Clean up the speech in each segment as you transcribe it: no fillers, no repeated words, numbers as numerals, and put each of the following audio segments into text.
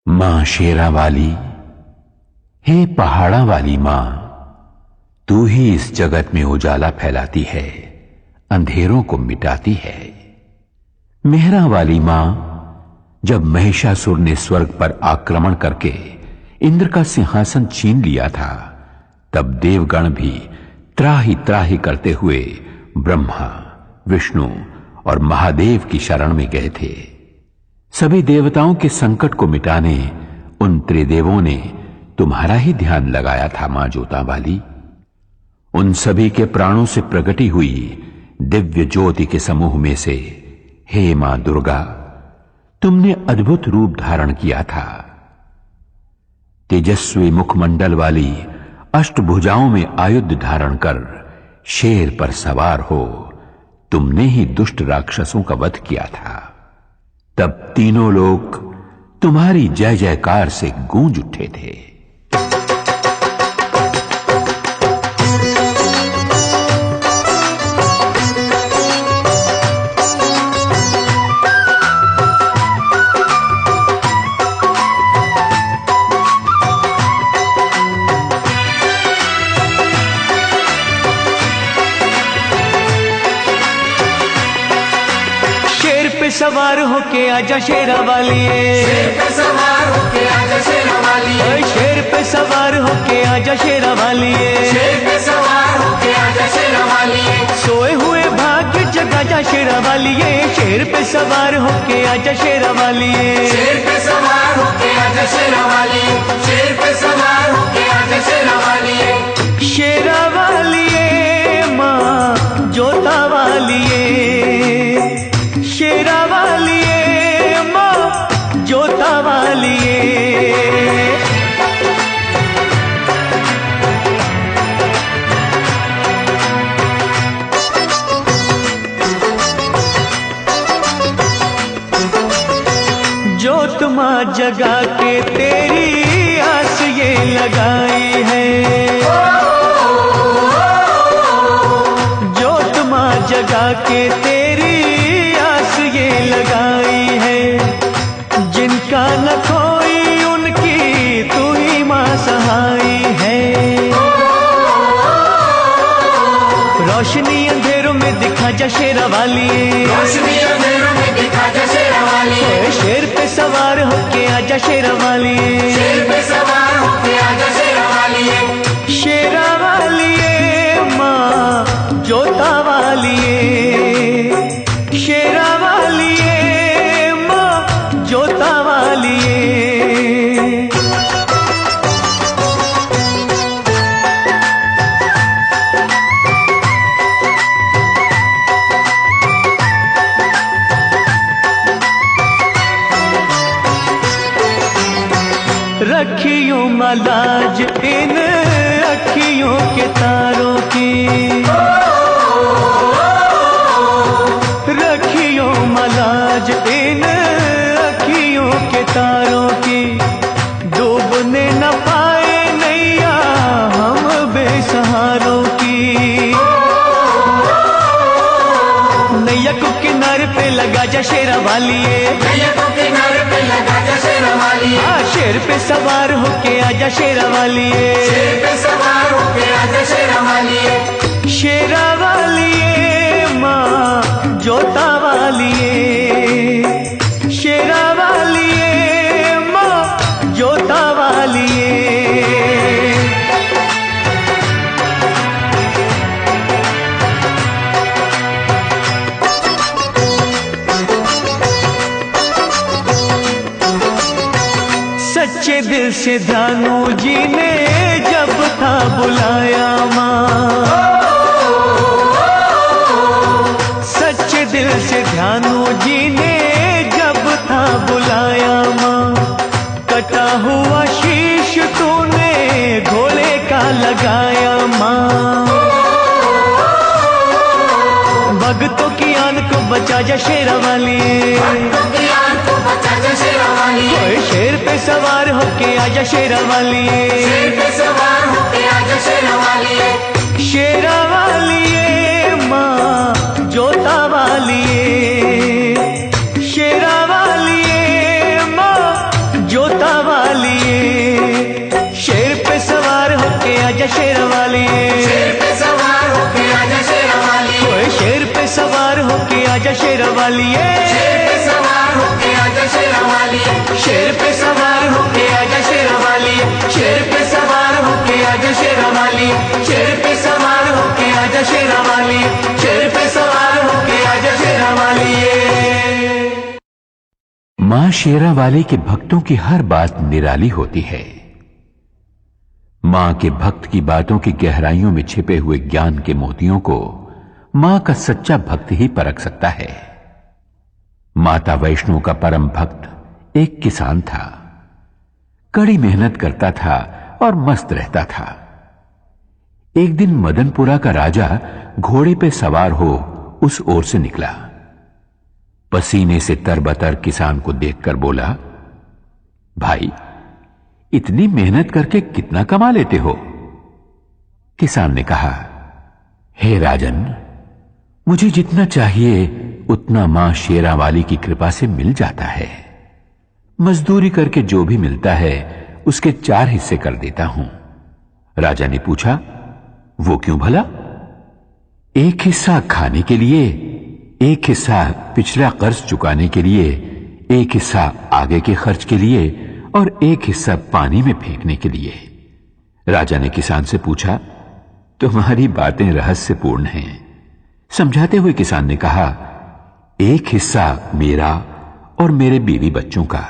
मां शेरा वाली, हे पहाड़ा वाली मां, तू ही इस जगत में उजाला फैलाती है, अंधेरों को मिटाती है। मेहरा वाली मां, जब महिषासुर ने स्वर्ग पर आक्रमण करके इंद्र का सिंहासन छीन लिया था, तब देवगण भी त्राही त्राही करते हुए ब्रह्मा, विष्णु और महादेव की शरण में गए थे। सभी देवताओं के संकट को मिटाने उन त्रिदेवों ने तुम्हारा ही ध्यान लगाया था मां जोता वाली। उन सभी के प्राणों से प्रकटी हुई दिव्य ज्योति के समूह में से हे मां दुर्गा, तुमने अद्भुत रूप धारण किया था। तेजस्वी मुखमंडल वाली अष्टभुजाओं में आयुध धारण कर शेर पर सवार हो तुमने ही दुष्ट राक्षसों का वध किया था। तब तीनों लोग तुम्हारी जय जयकार से गूंज उठे थे। सवार होके आजा शेरा वाली, शेर पे सवार होके आजा शेरा वाली, शेर पे सवार होके आजा शेरा वाली, शेर पे सवार होके आजा शेरा वाली, सोए हुए भाग्य जगा जा शेरा वाली, शेर पे सवार होके आजा शेरा वाली, शेर पे सवार होके आजा शेरा वाली, शेर पे सवार होके आजा शेरा वाली, शेरा वाली मां जोता वाली, शेरा वाली मां जोता वाली। जोत मां जगा के तेरी आस ये लगाई है, जोत मां जगा के तेरी ये लगाई है। जिनका न कोई उनकी तू ही मां सहाई है। रोशनी अंधेरों में दिखा जा शेरा वाली, रोशनी अंधेरों में दिखा जा शेरा वाली, शेर पे सवार होके आजा शेरा वाली, शेर पे सवार होके आजा शेरा वाली, शेरा वाली मां जोता वाली, शेरा वाली मां जोता वाली। रखियों मलाज इन अखियों के तारों की, रखियों मलाज इन अखियों के तारों की, डूबने न पाए नैया हम बेसहारों की। नैया को किनारे पे लगा जा शेरा वाली, नैया को किनारे पे लगा जा शेरा वाली, शेर पे सवार होके आजा शेरा वाली, शेर पे सवार होके आजा शेरा वाली, शेरा वाली मां जोता वाली, शेरा वाली मां जोता वाली। सच्चे दिल से धानु जी ने जब था बुलाया मां, सच्चे दिल से ध्यानु जी ने जब था बुलाया मां, कटा हुआ शीश तूने घोड़े का लगाया मां। भक्तों की आन को बचा जा शेरा वाली, भक्तों की आन को बचा जा शेरा वाली, शेर पे सवार होके आजा शेरा वाली, शेर पे सवार होके आजा शेरा वाली, शेरा वाली मां जोता वाली, शेरा वाली मां जोता शेरवाली शेर पे सवार होके आजा शेरवाली, शेर पे सवार होके आजा शेरवाली, शेर पे सवार होके आजा शेरवाली, शेर पे सवार होके आजा शेरवाली, शेर पे सवार होके आजा शेरवाली। मां शेरावाली के भक्तों की हर बात निराली होती है। मां के भक्त की बातों की गहराइयों में छिपे हुए ज्ञान के मोतियों को मां का सच्चा भक्त ही परख सकता है। माता वैष्णो का परम भक्त एक किसान था। कड़ी मेहनत करता था और मस्त रहता था। एक दिन मदनपुरा का राजा घोड़े पे सवार हो उस ओर से निकला। पसीने से तरबतर किसान को देखकर बोला, भाई, इतनी मेहनत करके कितना कमा लेते हो? किसान ने कहा, हे राजन, मुझे जितना चाहिए उतना मां शेरावाली की कृपा से मिल जाता है। मजदूरी करके जो भी मिलता है उसके 4 हिस्से कर देता हूं। राजा ने पूछा, वो क्यों भला? 1 हिस्सा खाने के लिए, 1 हिस्सा पिछला कर्ज चुकाने के लिए, 1 हिस्सा आगे के खर्च के लिए और 1 हिस्सा पानी में फेंकने के लिए। राजा ने किसान से पूछा, तुम्हारी बातें रहस्यपूर्ण हैं। समझाते हुए किसान ने कहा, 1 हिस्सा मेरा और मेरे बीवी बच्चों का,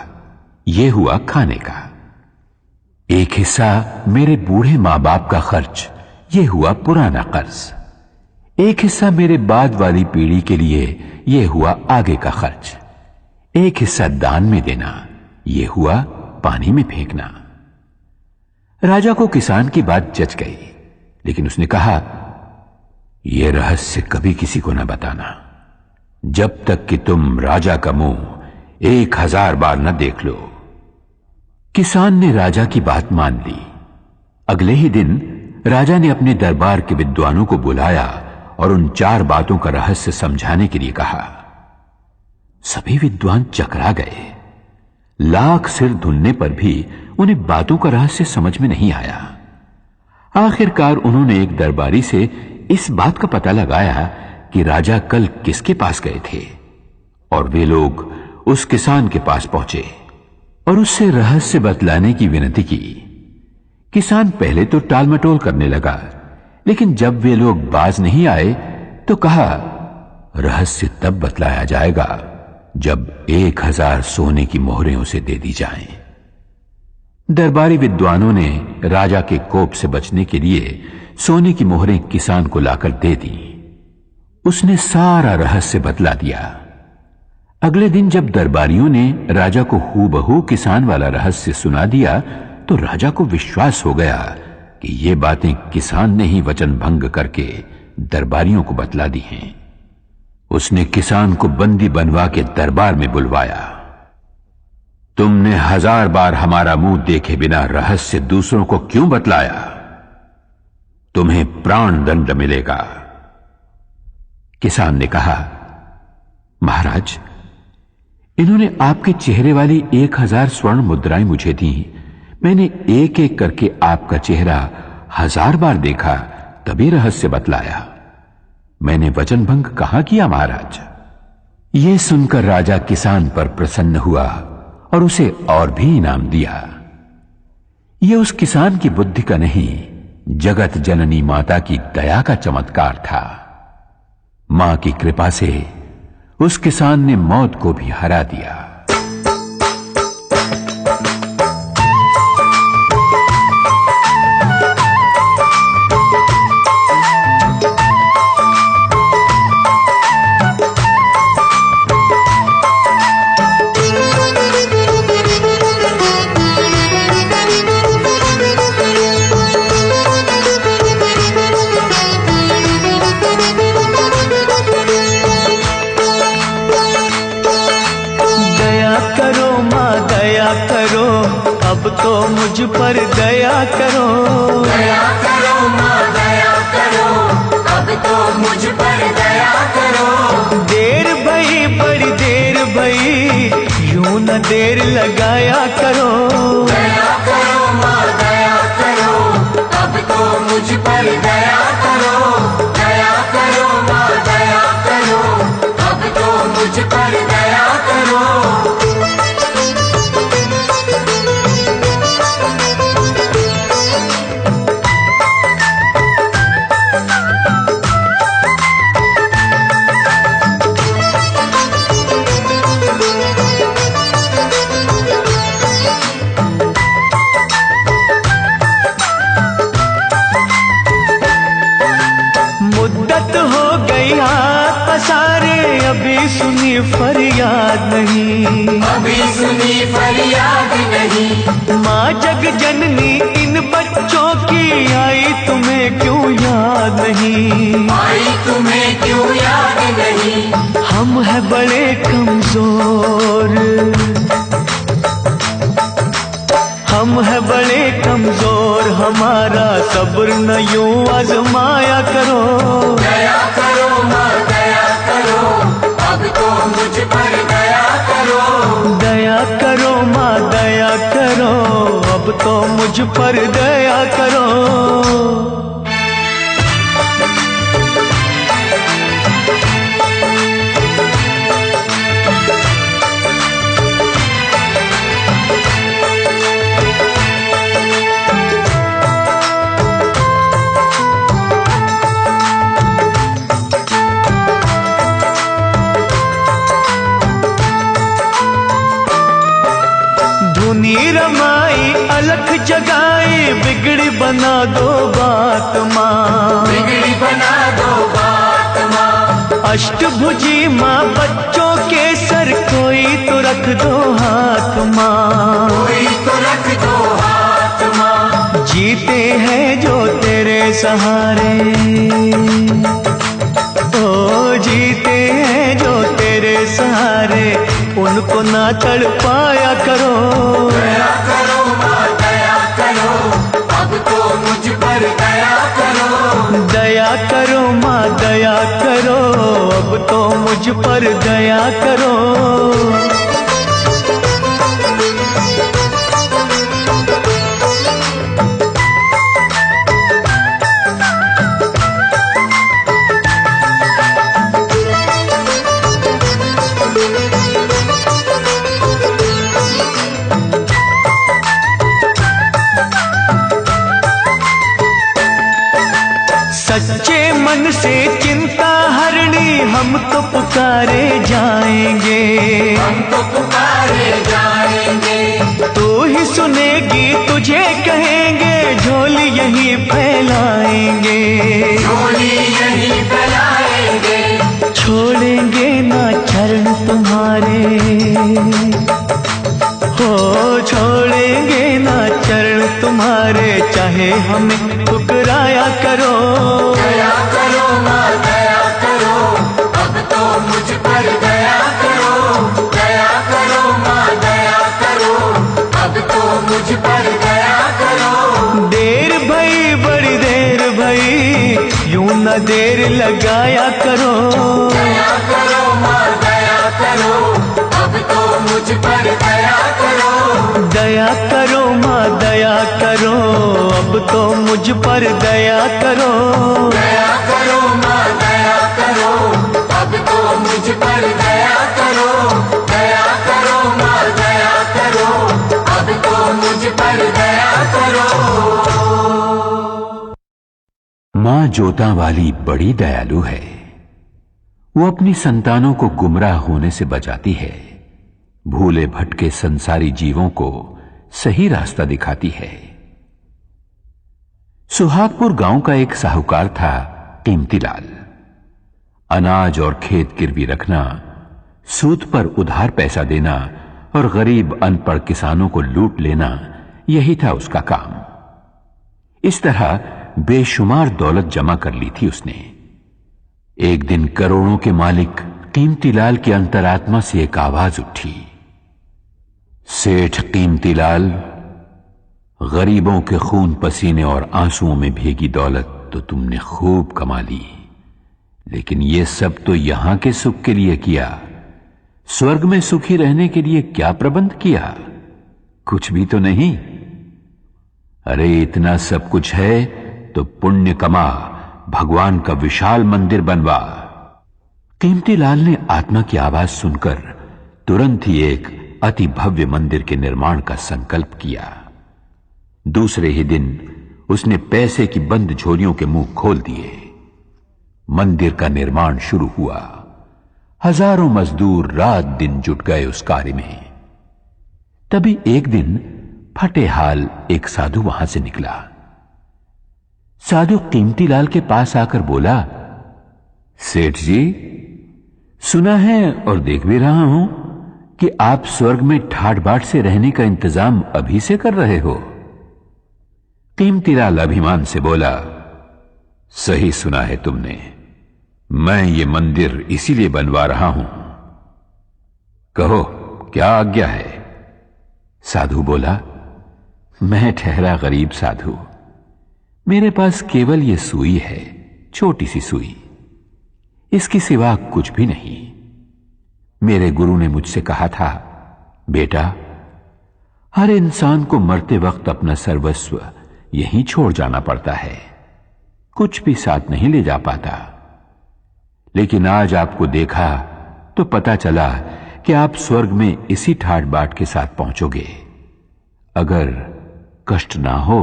यह हुआ खाने का। 1 हिस्सा मेरे बूढ़े मां बाप का खर्च, यह हुआ पुराना कर्ज। 1 हिस्सा मेरे बाद वाली पीढ़ी के लिए, यह हुआ आगे का खर्च। 1 हिस्सा दान में देना, यह हुआ पानी में फेंकना। राजा को किसान की बात जच गई, लेकिन उसने कहा, यह रहस्य कभी किसी को न बताना, जब तक कि तुम राजा का मुंह 1000 बार न देख लो। किसान ने राजा की बात मान ली। अगले ही दिन राजा ने अपने दरबार के विद्वानों को बुलाया और उन 4 बातों का रहस्य समझाने के लिए कहा। सभी विद्वान चकरा गए। लाख सिर धुनने पर भी उन्हें बातों का रहस्य समझ में नहीं आया। आखिरकार उन्होंने एक दरबारी से इस बात का पता लगाया कि राजा कल किसके पास गए थे, और वे लोग उस किसान के पास पहुंचे और उससे रहस्य बतलाने की विनती की। किसान पहले तो टालमटोल करने लगा, लेकिन जब वे लोग बाज नहीं आए तो कहा, रहस्य तब बतलाया जाएगा जब 1000 सोने की मोहरें उसे दे दी जाएं। दरबारी विद्वानों ने राजा के कोप से बचने के लिए सोने की मोहरें किसान को लाकर दे दी। उसने सारा रहस्य बतला दिया। अगले दिन जब दरबारियों ने राजा को हूबहू किसान वाला रहस्य सुना दिया तो राजा को विश्वास हो गया कि ये बातें किसान ने ही वचन भंग करके दरबारियों को बतला दी हैं। उसने किसान को बंदी बनवा के दरबार में बुलवाया। तुमने 1000 बार हमारा मुंह देखे बिना रहस्य दूसरों को क्यों बतलाया? तुम्हें प्राण दंड मिलेगा। किसान ने कहा, महाराज, इन्होंने आपके चेहरे वाली 1000 स्वर्ण मुद्राएं मुझे दी। मैंने एक एक करके आपका चेहरा 1000 बार देखा, तभी रहस्य बतलाया। मैंने वचन भंग कहां किया महाराज? यह सुनकर राजा किसान पर प्रसन्न हुआ और उसे और भी इनाम दिया। यह उस किसान की बुद्धि का नहीं, जगत जननी माता की दया का चमत्कार था। मां की कृपा से उस किसान ने मौत को भी हरा दिया। अब तो मुझ पर दया करो, दया करो माँ दया करो, अब तो मुझ पर दया करो। देर भई बड़ी देर भई, यूं न देर लगाया करो। दया करो माँ दया करो, अब तो मुझ पर दया करो। दया करो माँ दया करो, अब तो मुझ माँ जग जननी इन बच्चों की आई तुम्हें क्यों याद नहीं, आई तुम्हें क्यों याद नहीं। हम हैं बड़े कमजोर, हम हैं बड़े कमजोर, हमारा सब्र न यूं आजमाया करो। दया करो माँ दया करो, अब तो मुझ पर दया करो। दया करो माँ दया करो, अब तो मुझ पर दया करो। धुनी रमाई अलख जगाई, बिगड़ी बना दो बात माँ, बिगड़ी बना दो बात माँ। अष्टभुजी माँ बच्चों के सर कोई तो रख दो हाथ माँ, कोई तो रख दो हाथ माँ। जीते हैं जो तेरे सहारे, ओ जीते हैं जो तेरे सहारे, उनको ना तड़पाया करो। दया करो माँ दया करो, अब तो मुझ पर दया करो। दया करो माँ दया करो, अब तो मुझ पर दया करो। सच्चे मन से चिंता हरणी हम तो पुकारे जाएंगे, हम तो पुकारे जाएंगे। तू ही सुनेगी तुझे कहेंगे, झोली यही फैलाएंगे, झोली यही फैलाएंगे। छोड़ेंगे ना चरण तुम्हारे, हो छोड़ेंगे ना चरण तुम्हारे, चाहे हमें ठुकराया करो। दया करो माँ दया करो, अब तो मुझ पर दया करो। दया करो माँ दया करो, अब तो मुझ पर दया करो। देर भई बड़ी देर भई, यूं न देर लगाया करो। दया करो माँ दया करो, अब तो मुझ पर दया करो। दया करो माँ दया करो, अब तो मुझ पर दया करो। दया करो माँ दया करो, अब तो मुझ पर दया करो। दया करो माँ दया करो, अब तो मुझ पर दया करो। मां जोता वाली बड़ी दयालु है। वो अपनी संतानों को गुमराह होने से बचाती है, भूले भटके संसारी जीवों को सही रास्ता दिखाती है। सुहागपुर गांव का एक साहूकार था कीमतीलाल। अनाज और खेत गिरवी रखना, सूद पर उधार पैसा देना और गरीब अनपढ़ किसानों को लूट लेना, यही था उसका काम। इस तरह बेशुमार दौलत जमा कर ली थी उसने। एक दिन करोड़ों के मालिक कीमतीलाल की अंतरात्मा से एक आवाज उठी, सेठ कीमतीलाल, गरीबों के खून पसीने और आंसुओं में भीगी दौलत तो तुमने खूब कमा ली, लेकिन ये सब तो यहां के सुख के लिए किया, स्वर्ग में सुखी रहने के लिए क्या प्रबंध किया? कुछ भी तो नहीं। अरे इतना सब कुछ है तो पुण्य कमा, भगवान का विशाल मंदिर बनवा। कीमतीलाल ने आत्मा की आवाज सुनकर तुरंत ही एक अति भव्य मंदिर के निर्माण का संकल्प किया। दूसरे ही दिन उसने पैसे की बंद झोलियों के मुंह खोल दिए। मंदिर का निर्माण शुरू हुआ। हजारों मजदूर रात दिन जुट गए उस कार्य में। तभी एक दिन फटे हाल एक साधु वहां से निकला। साधु कीमतीलाल के पास आकर बोला, सेठ जी, सुना है और देख भी रहा हूं कि आप स्वर्ग में ठाट बाट से रहने का इंतजाम अभी से कर रहे हो? कीमतीलाल अभिमान से बोला, सही सुना है तुमने, मैं ये मंदिर इसीलिए बनवा रहा हूं। कहो क्या आज्ञा है? साधु बोला, मैं ठहरा गरीब साधु, मेरे पास केवल ये सुई है, छोटी सी सुई, इसके सिवा कुछ भी नहीं। मेरे गुरु ने मुझसे कहा था, बेटा, हर इंसान को मरते वक्त अपना सर्वस्व यहीं छोड़ जाना पड़ता है, कुछ भी साथ नहीं ले जा पाता। लेकिन आज आपको देखा तो पता चला कि आप स्वर्ग में इसी ठाट बाट के साथ पहुंचोगे। अगर कष्ट ना हो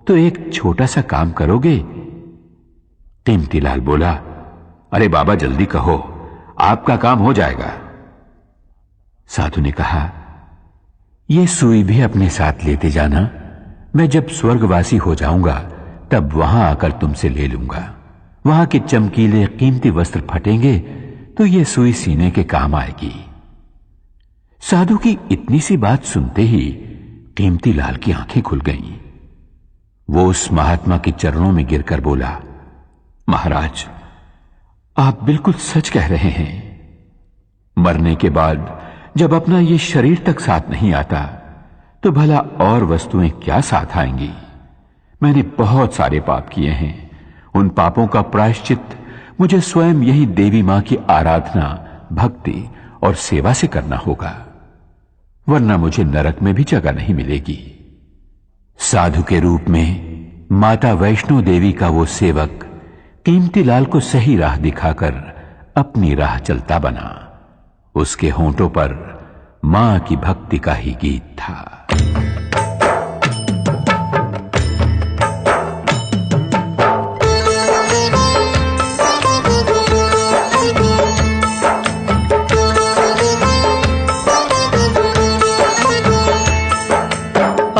तो एक छोटा सा काम करोगे? कीमतीलाल बोला, अरे बाबा जल्दी कहो, आपका काम हो जाएगा। साधु ने कहा, ये सुई भी अपने साथ लेते जाना, मैं जब स्वर्गवासी हो जाऊंगा तब वहां आकर तुमसे ले लूंगा। वहां के चमकीले कीमती वस्त्र फटेंगे तो ये सुई सीने के काम आएगी। साधु की इतनी सी बात सुनते ही कीमतीलाल की आंखें खुल गईं। वो उस महात्मा के चरणों में गिरकर बोला, महाराज, आप बिल्कुल सच कह रहे हैं। मरने के बाद जब अपना ये शरीर तक साथ नहीं आता तो भला और वस्तुएं क्या साथ आएंगी? मैंने बहुत सारे पाप किए हैं, उन पापों का प्रायश्चित मुझे स्वयं यही देवी मां की आराधना, भक्ति और सेवा से करना होगा, वरना मुझे नरक में भी जगह नहीं मिलेगी। साधु के रूप में माता वैष्णो देवी का वो सेवक कीमतीलाल को सही राह दिखाकर अपनी राह चलता बना। उसके होंठों पर मां की भक्ति का ही गीत था।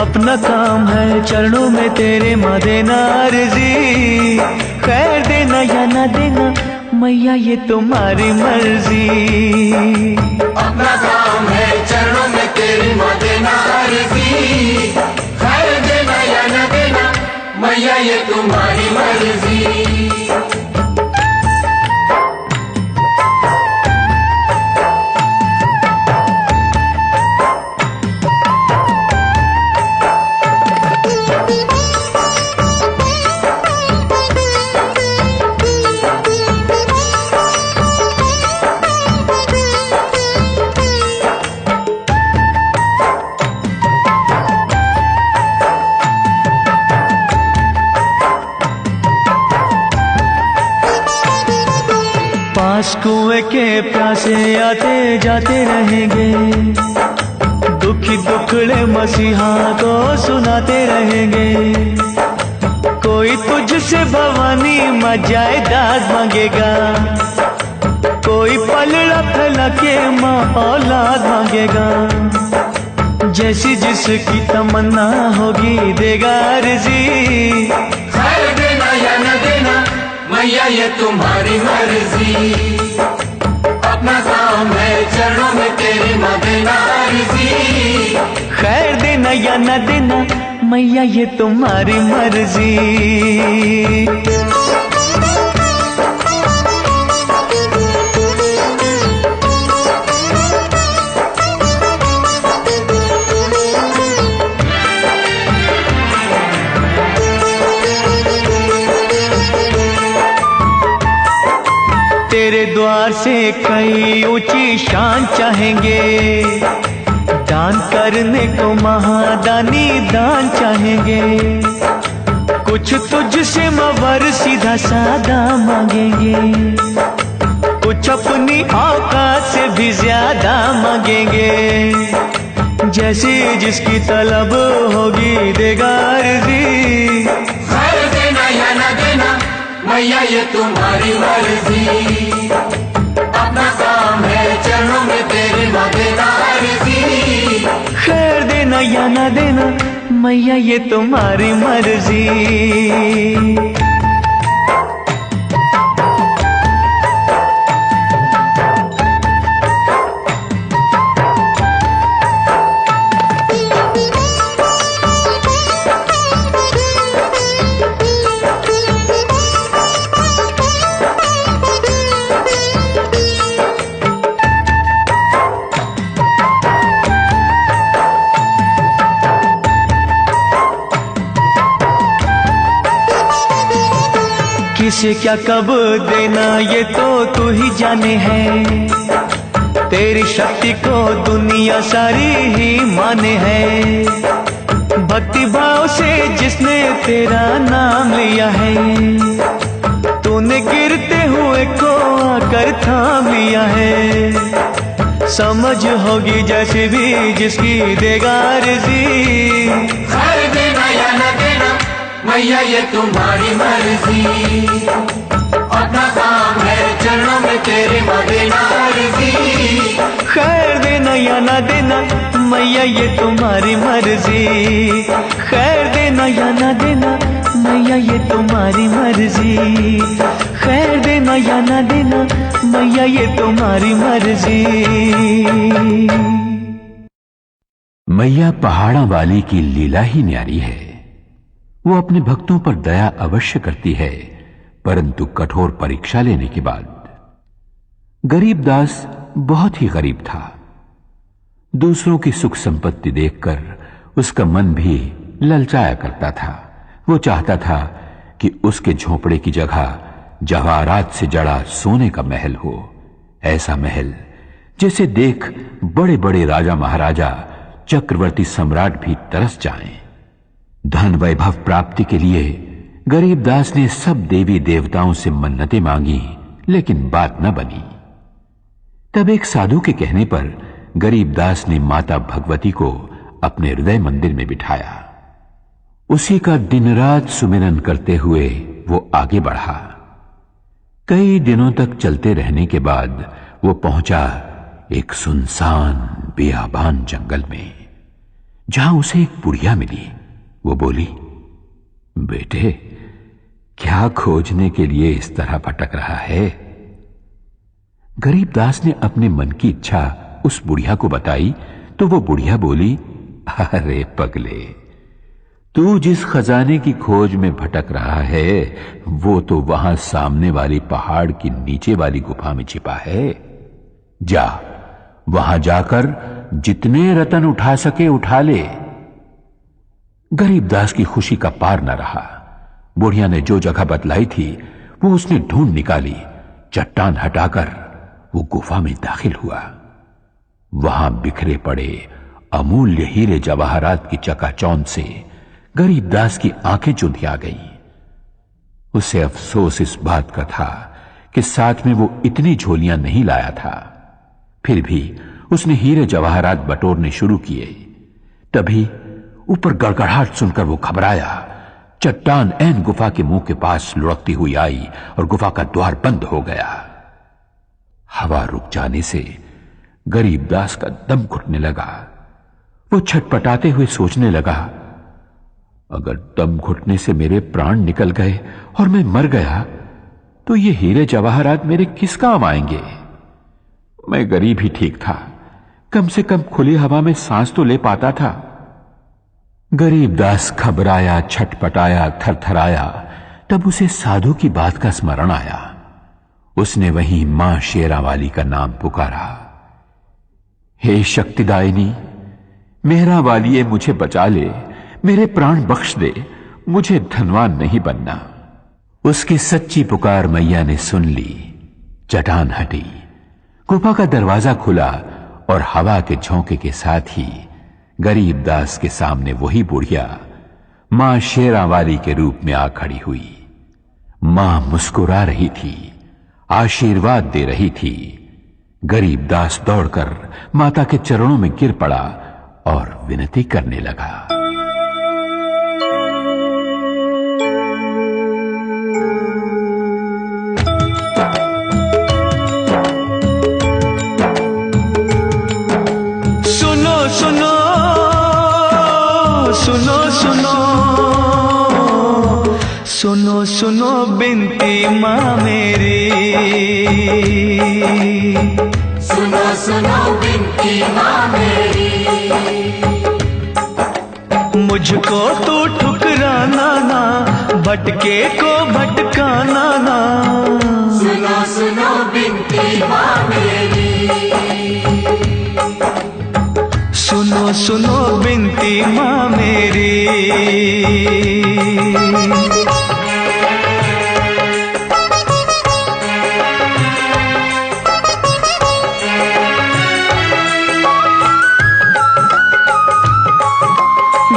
अपना काम है चरणों में तेरे माँ देना अर्जी, खैर देना या ना देना मैया ये तुम्हारी मर्जी। अपना काम है चरणों में तेरी माँ देना अर्जी, खैर देना या न देना मैया ये तुम्हारी मर्जी। पास कुएं के प्यासे आते जाते रहेंगे, दुखी दुखड़े मसीहा को सुनाते रहेंगे। कोई तुझसे भवानी मां जायदाद मांगेगा, कोई पलड़ा फैला के मां औलाद मांगेगा। जैसी जिसकी तमन्ना होगी देगा अर्जी, खैर देना या न देना मैया ये तुम्हारी मर्जी। अपना काम है चरणों में तेरी माँ देना अर्जी, खैर देना या न देना मैया ये तुम्हारी मर्जी। तेरे द्वार से कई ऊंची शान चाहेंगे, दान करने को महादानी दान चाहेंगे। कुछ तुझसे मवर सीधा सादा मांगेंगे, कुछ अपनी औकात से भी ज्यादा मांगेंगे। जैसी जिसकी तलब होगी देगा अर्जी, खैर देना या न देना मैया ये तुम्हारी मर्जी। अपना काम है चरणों में तेरी माँ देना अर्जी, खैर देना या ना देना मैया ये तुम्हारी मर्जी। किसे क्या कब देना ये तो तू ही जाने है। तेरी शक्ति को दुनिया सारी ही माने है। भक्ति भाव से जिसने तेरा नाम लिया है, तूने गिरते हुए को आकर थाम लिया है। समझ होगी जैसे भी जिसकी देगा अर्जी। खैर देना या न देना मैया ये तुम्हारी मर्जी। अपना काम है चरणों में तेरे माँ देना अर्जी। खैर देना या ना देना मैया ये तुम्हारी मर्जी। खैर देना या ना देना मैया ये तुम्हारी मर्जी। खैर देना या ना देना मैया ये तुम्हारी मर्जी। मैया पहाड़ा वाली की लीला ही न्यारी है। वो अपने भक्तों पर दया अवश्य करती है, परंतु कठोर परीक्षा लेने के बाद। गरीब दास बहुत ही गरीब था। दूसरों की सुख संपत्ति देखकर उसका मन भी ललचाया करता था। वो चाहता था कि उसके झोपड़े की जगह जवाहरात से जड़ा सोने का महल हो। ऐसा महल जिसे देख बड़े बड़े राजा महाराजा, चक्रवर्ती सम्राट भी तरस जाएं। धन वैभव प्राप्ति के लिए गरीबदास ने सब देवी देवताओं से मन्नतें मांगी, लेकिन बात न बनी। तब एक साधु के कहने पर गरीबदास ने माता भगवती को अपने हृदय मंदिर में बिठाया। उसी का दिन रात सुमिरन करते हुए वो आगे बढ़ा। कई दिनों तक चलते रहने के बाद वो पहुंचा एक सुनसान बेआबान जंगल में, जहां उसे एक बुढ़िया मिली। वो बोली, बेटे, क्या खोजने के लिए इस तरह भटक रहा है? गरीबदास ने अपने मन की इच्छा उस बुढ़िया को बताई तो वो बुढ़िया बोली, अरे पगले, तू जिस खजाने की खोज में भटक रहा है वो तो वहां सामने वाली पहाड़ की नीचे वाली गुफा में छिपा है। जा, वहां जाकर जितने रतन उठा सके उठा ले। गरीबदास की खुशी का पार न रहा। बुढ़िया ने जो जगह बतलाई थी वो उसने ढूंढ निकाली। चट्टान हटाकर वो गुफा में दाखिल हुआ। वहां बिखरे पड़े अमूल्य हीरे जवाहरात की चकाचौंध से गरीबदास की आंखें चुंधिया गई। उसे अफसोस इस बात का था कि साथ में वो इतनी झोलियां नहीं लाया था। फिर भी उसने हीरे जवाहरात बटोरने शुरू किए। तभी ऊपर गड़गड़ाहट सुनकर वो घबराया। चट्टान ऐन गुफा के मुंह के पास लुढ़कती हुई आई और गुफा का द्वार बंद हो गया। हवा रुक जाने से गरीबदास का दम घुटने लगा। वो छटपटाते हुए सोचने लगा, अगर दम घुटने से मेरे प्राण निकल गए और मैं मर गया तो ये हीरे जवाहरात मेरे किस काम आएंगे? मैं गरीब ही ठीक था, कम से कम खुली हवा में सांस तो ले पाता था। गरीबदास घबराया, छटपटाया, थरथराया। तब उसे साधु की बात का स्मरण आया। उसने वहीं मां शेरावाली का नाम पुकारा, हे शक्तिदायिनी, मेहरा वालिए, मुझे बचा ले, मेरे प्राण बख्श दे, मुझे धनवान नहीं बनना। उसकी सच्ची पुकार मैया ने सुन ली। चट्टान हटी, गुफा का दरवाजा खुला और हवा के झोंके के साथ ही गरीबदास के सामने वही बुढ़िया मां शेरावाली के रूप में आ खड़ी हुई। मां मुस्कुरा रही थी, आशीर्वाद दे रही थी। गरीबदास दौड़कर माता के चरणों में गिर पड़ा और विनती करने लगा। सुनो सुनो सुनो सुनो सुनो सुनो बिनती मां मेरी। सुनो सुनो बिनती मां मेरी। मुझको तू ठुकराना ना, भटके को भटकाना ना। सुनो सुनो बिनती मां मेरी। सुनो सुनो बिनती मां मेरी।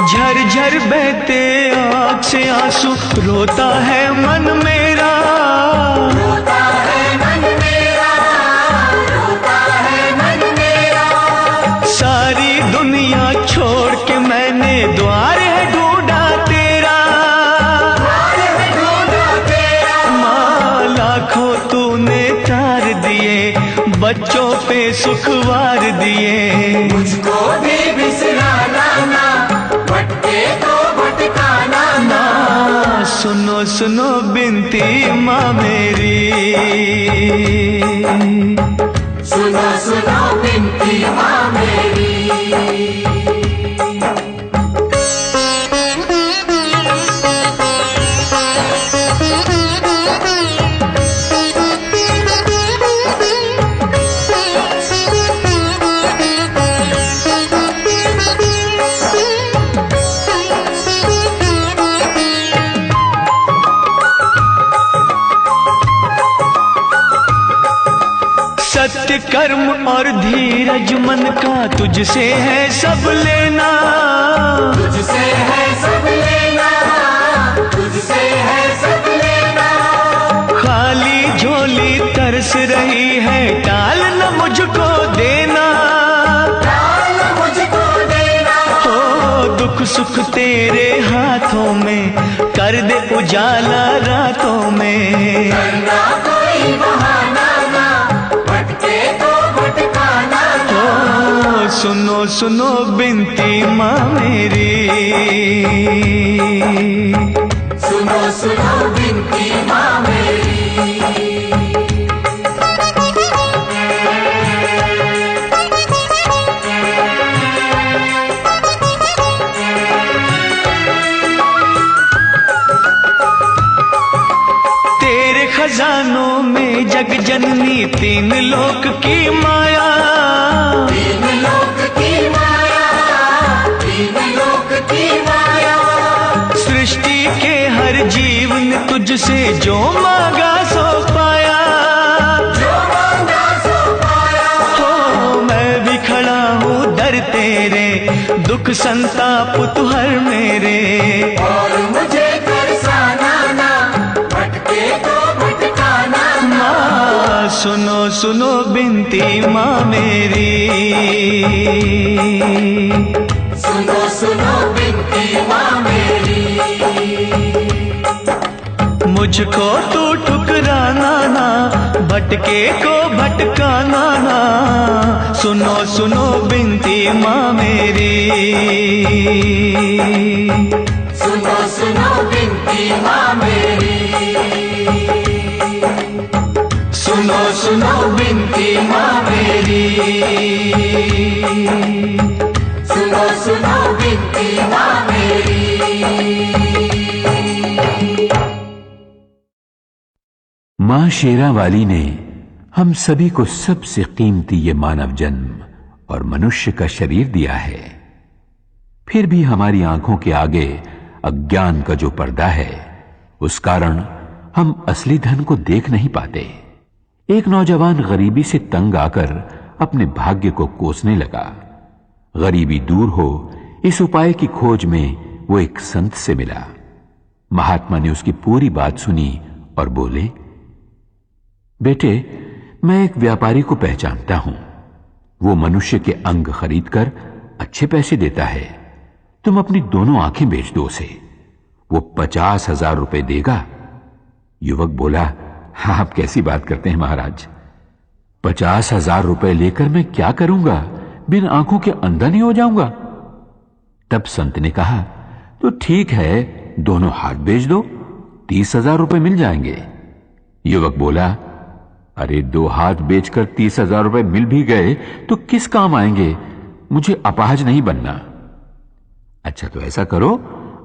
झरझर बहते आँख से आंसू, रोता है मन मेरा, रोता है मन मेरा, रोता है मन मेरा। सारी दुनिया छोड़ के मैंने द्वार है ढूंढा तेरा, द्वार है ढूंढा तेरा। माँ लाखों तूने तार दिए, बच्चों पे सुखवार दिए। मुझको भी बिसराना ना, भटके तो भटकाना ना। सुनो सुनो बिनती माँ मेरी, सुनो सुनो बिनती माँ मेरी। सत्य कर्म और धीरज मन का तुझसे है सब लेना, तुझसे है सब लेना, तुझसे है सब लेना। खाली झोली तरस रही है, टाल न मुझको देना, टाल मुझको देना। हो दुख सुख तेरे हाथों में, कर दे उजाला रातों में। करना कोई बहाना ना, भटके तो भटकाना ना। हो सुनो सुनो बिनती माँ मेरी, सुनो सुनो बिनती माँ मेरी। तेरे खजानों में जग जननी, तीन लोक की माया, तीन लोक की माया, तीन लोक की माया। सृष्टि के हर जीव ने तुझसे जो मांगा सो पाया, जो मांगा सो पाया। हो मैं भी खड़ा हूँ दर तेरे, दुख संताप तू हर मेरे। और मुझे तरसाना ना, भटके तो भटकाना ना। माँ सुनो सुनो बिनती माँ मेरी, सुनो सुनो बिनती माँ मेरी। मुझको तू ठुकराना ना, भटके को भटकाना ना। सुनो सुनो बिनती माँ मेरी, सुनो सुनो बिनती माँ मेरी। सुनो सुनो बिनती माँ मेरी, सुनो सुनो बिनती माँ मेरी। मां शेरा वाली ने हम सभी को सबसे कीमती ये मानव जन्म और मनुष्य का शरीर दिया है, फिर भी हमारी आंखों के आगे अज्ञान का जो पर्दा है, उस कारण हम असली धन को देख नहीं पाते। एक नौजवान गरीबी से तंग आकर अपने भाग्य को कोसने लगा। गरीबी दूर हो, इस उपाय की खोज में वो एक संत से मिला। महात्मा ने उसकी पूरी बात सुनी और बोले, बेटे, मैं एक व्यापारी को पहचानता हूं। वो मनुष्य के अंग खरीदकर अच्छे पैसे देता है। तुम अपनी दोनों आंखें बेच दो उसे, वो 50,000 रुपए देगा। युवक बोला, हाँ, आप कैसी बात करते हैं महाराज, 50,000 रुपए लेकर मैं क्या करूंगा? बिन आंखों के अंधा नहीं हो जाऊंगा? तब संत ने कहा, तो ठीक है, दोनों हाथ बेच दो, 30,000 रुपए मिल जाएंगे। युवक बोला, अरे 2 हाथ बेचकर 30,000 रुपए मिल भी गए तो किस काम आएंगे? मुझे अपाहज नहीं बनना। अच्छा, तो ऐसा करो,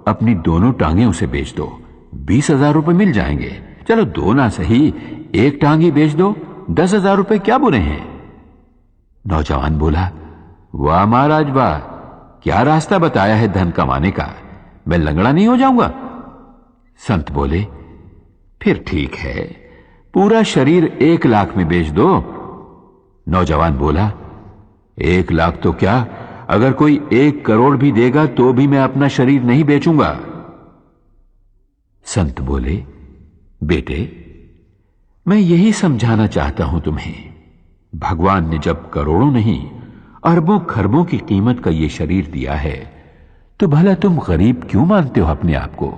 अपनी दोनों टांगें उसे बेच दो, 20,000 रुपए मिल जाएंगे। चलो 2 ना सही, 1 टांग ही बेच दो, 10,000 रुपए क्या बुरे हैं? नौजवान बोला, वाह महाराज वाह, क्या रास्ता बताया है धन कमाने का, मैं लंगड़ा नहीं हो जाऊंगा। संत बोले, फिर ठीक है, पूरा शरीर 1 लाख में बेच दो। नौजवान बोला, 1 लाख तो क्या, अगर कोई 1 करोड़ भी देगा तो भी मैं अपना शरीर नहीं बेचूंगा। संत बोले, बेटे, मैं यही समझाना चाहता हूं तुम्हें, भगवान ने जब करोड़ों नहीं अरबों खरबों की कीमत का यह शरीर दिया है तो भला तुम गरीब क्यों मानते हो अपने आप को?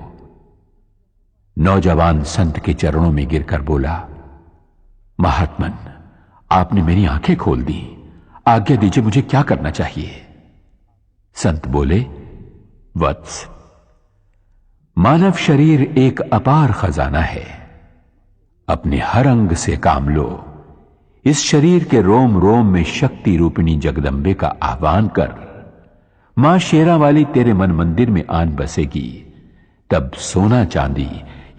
नौजवान संत के चरणों में गिरकर बोला, महात्मन, आपने मेरी आंखें खोल दी, आज्ञा दीजिए, मुझे क्या करना चाहिए? संत बोले, वत्स, मानव शरीर एक अपार खजाना है। अपने हर अंग से काम लो। इस शरीर के रोम रोम में शक्ति रूपिणी जगदंबे का आह्वान कर। मां शेरा वाली तेरे मन मंदिर में आन बसेगी। तब सोना चांदी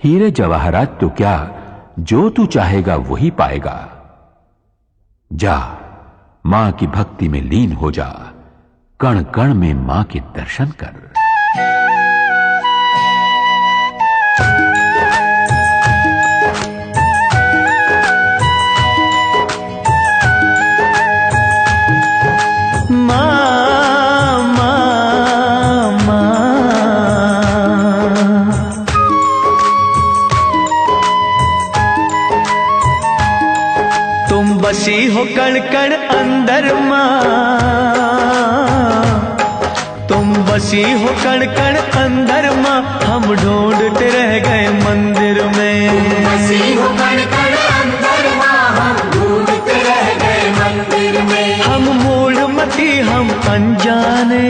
हीरे जवाहरात तो क्या, जो तू चाहेगा वही पाएगा। जा, मां की भक्ति में लीन हो जा, कण कण में मां के दर्शन कर। बसी हो कण कण अंदर मां, तुम बसी हो कण कण अंदर मां, हम ढूंढते रह गए मंदिर में। बसी हो कण कण अंदर मां, हम ढूंढते रह गए मंदिर में। हम मूढ़मती हम अनजाने,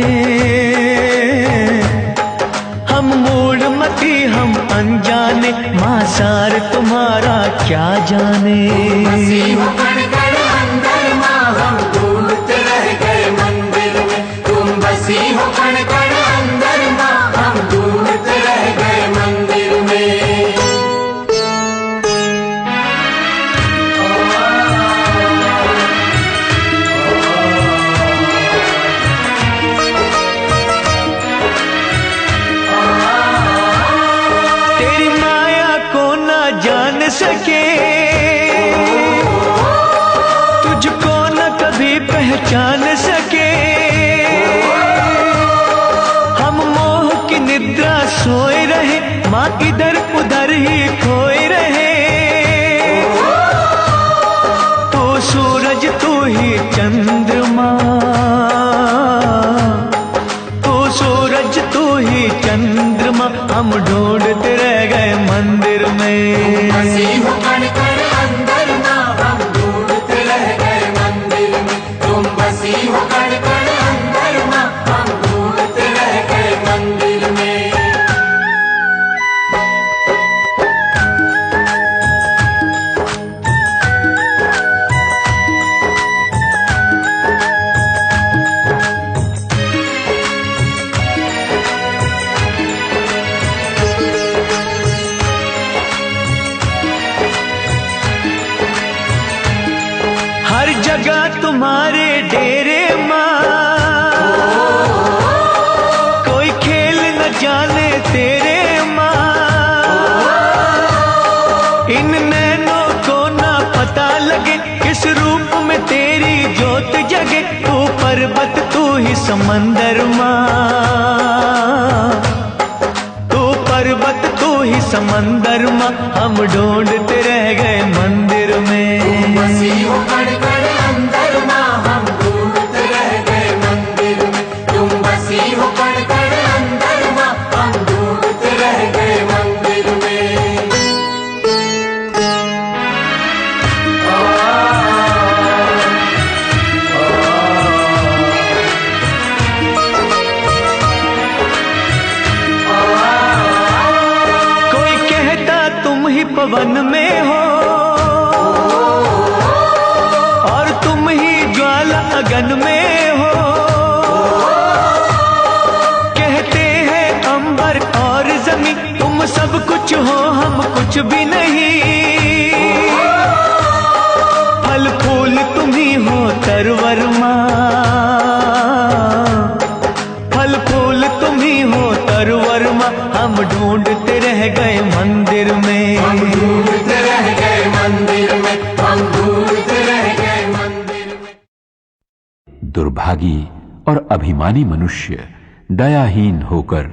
हम मूढ़मती हम अनजाने, मां सार तुम्हारा क्या जाने। बसी हो कण कण अंदर मां, हम ढूंढते रह गए मंदिर में। तुम बसी हो कण कण अंदर मां, हम ढूंढते रह गए मंदिर में। तेरी माया को ना जान सके, तुझको न कभी पहचान सके। हम मोह की निद्रा सोए रहे, माँ इधर उधर ही खोए रहे। तू सूरज तू ही चंद्रमा, तू सूरज तू ही चंद्रमा, हम ढूंढते रह गए मंदिर में। बसी हो कण कण अंदर मां, हम ढूंढते रह गए मंदिर में। तुम बसी हो कण कण अंदर मां, हम ढूंढते रह गए मंदिर में। हर जगह तुम्हारे डेरे माँ, कोई खेल न जाने तेरे माँ। इन नैनों को ना पता लगे, किस रूप में तेरी ज्योत जगे। तू पर्वत तू ही समंदर माँ, तू पर्वत तू ही समंदर माँ, हम ढूंढते रह गए मंदिर में। बसी हो कण कण अंदर मां, हम ढूंढते रह गए मंदिर में। तुम बसी हो कण कण अंदर मां, हम ढूंढते रह गए मंदिर में। कोई कहता तुम ही पवन में हो, और तुम ही ज्वाला अगन में हो। कहते हैं अंबर और जमीन, तुम सब कुछ हो हम कुछ भी नहीं। फल फूल तुम ही हो तरवर माँ, फल फूल तुम ही हो तरवर माँ, हम ढूंढते रह गए मंदिर में। हम ढूंढते रह गए मंदिर में, हम ढूंढते रह गए मंदिर में। दुर्भागी और अभिमानी मनुष्य दयाहीन होकर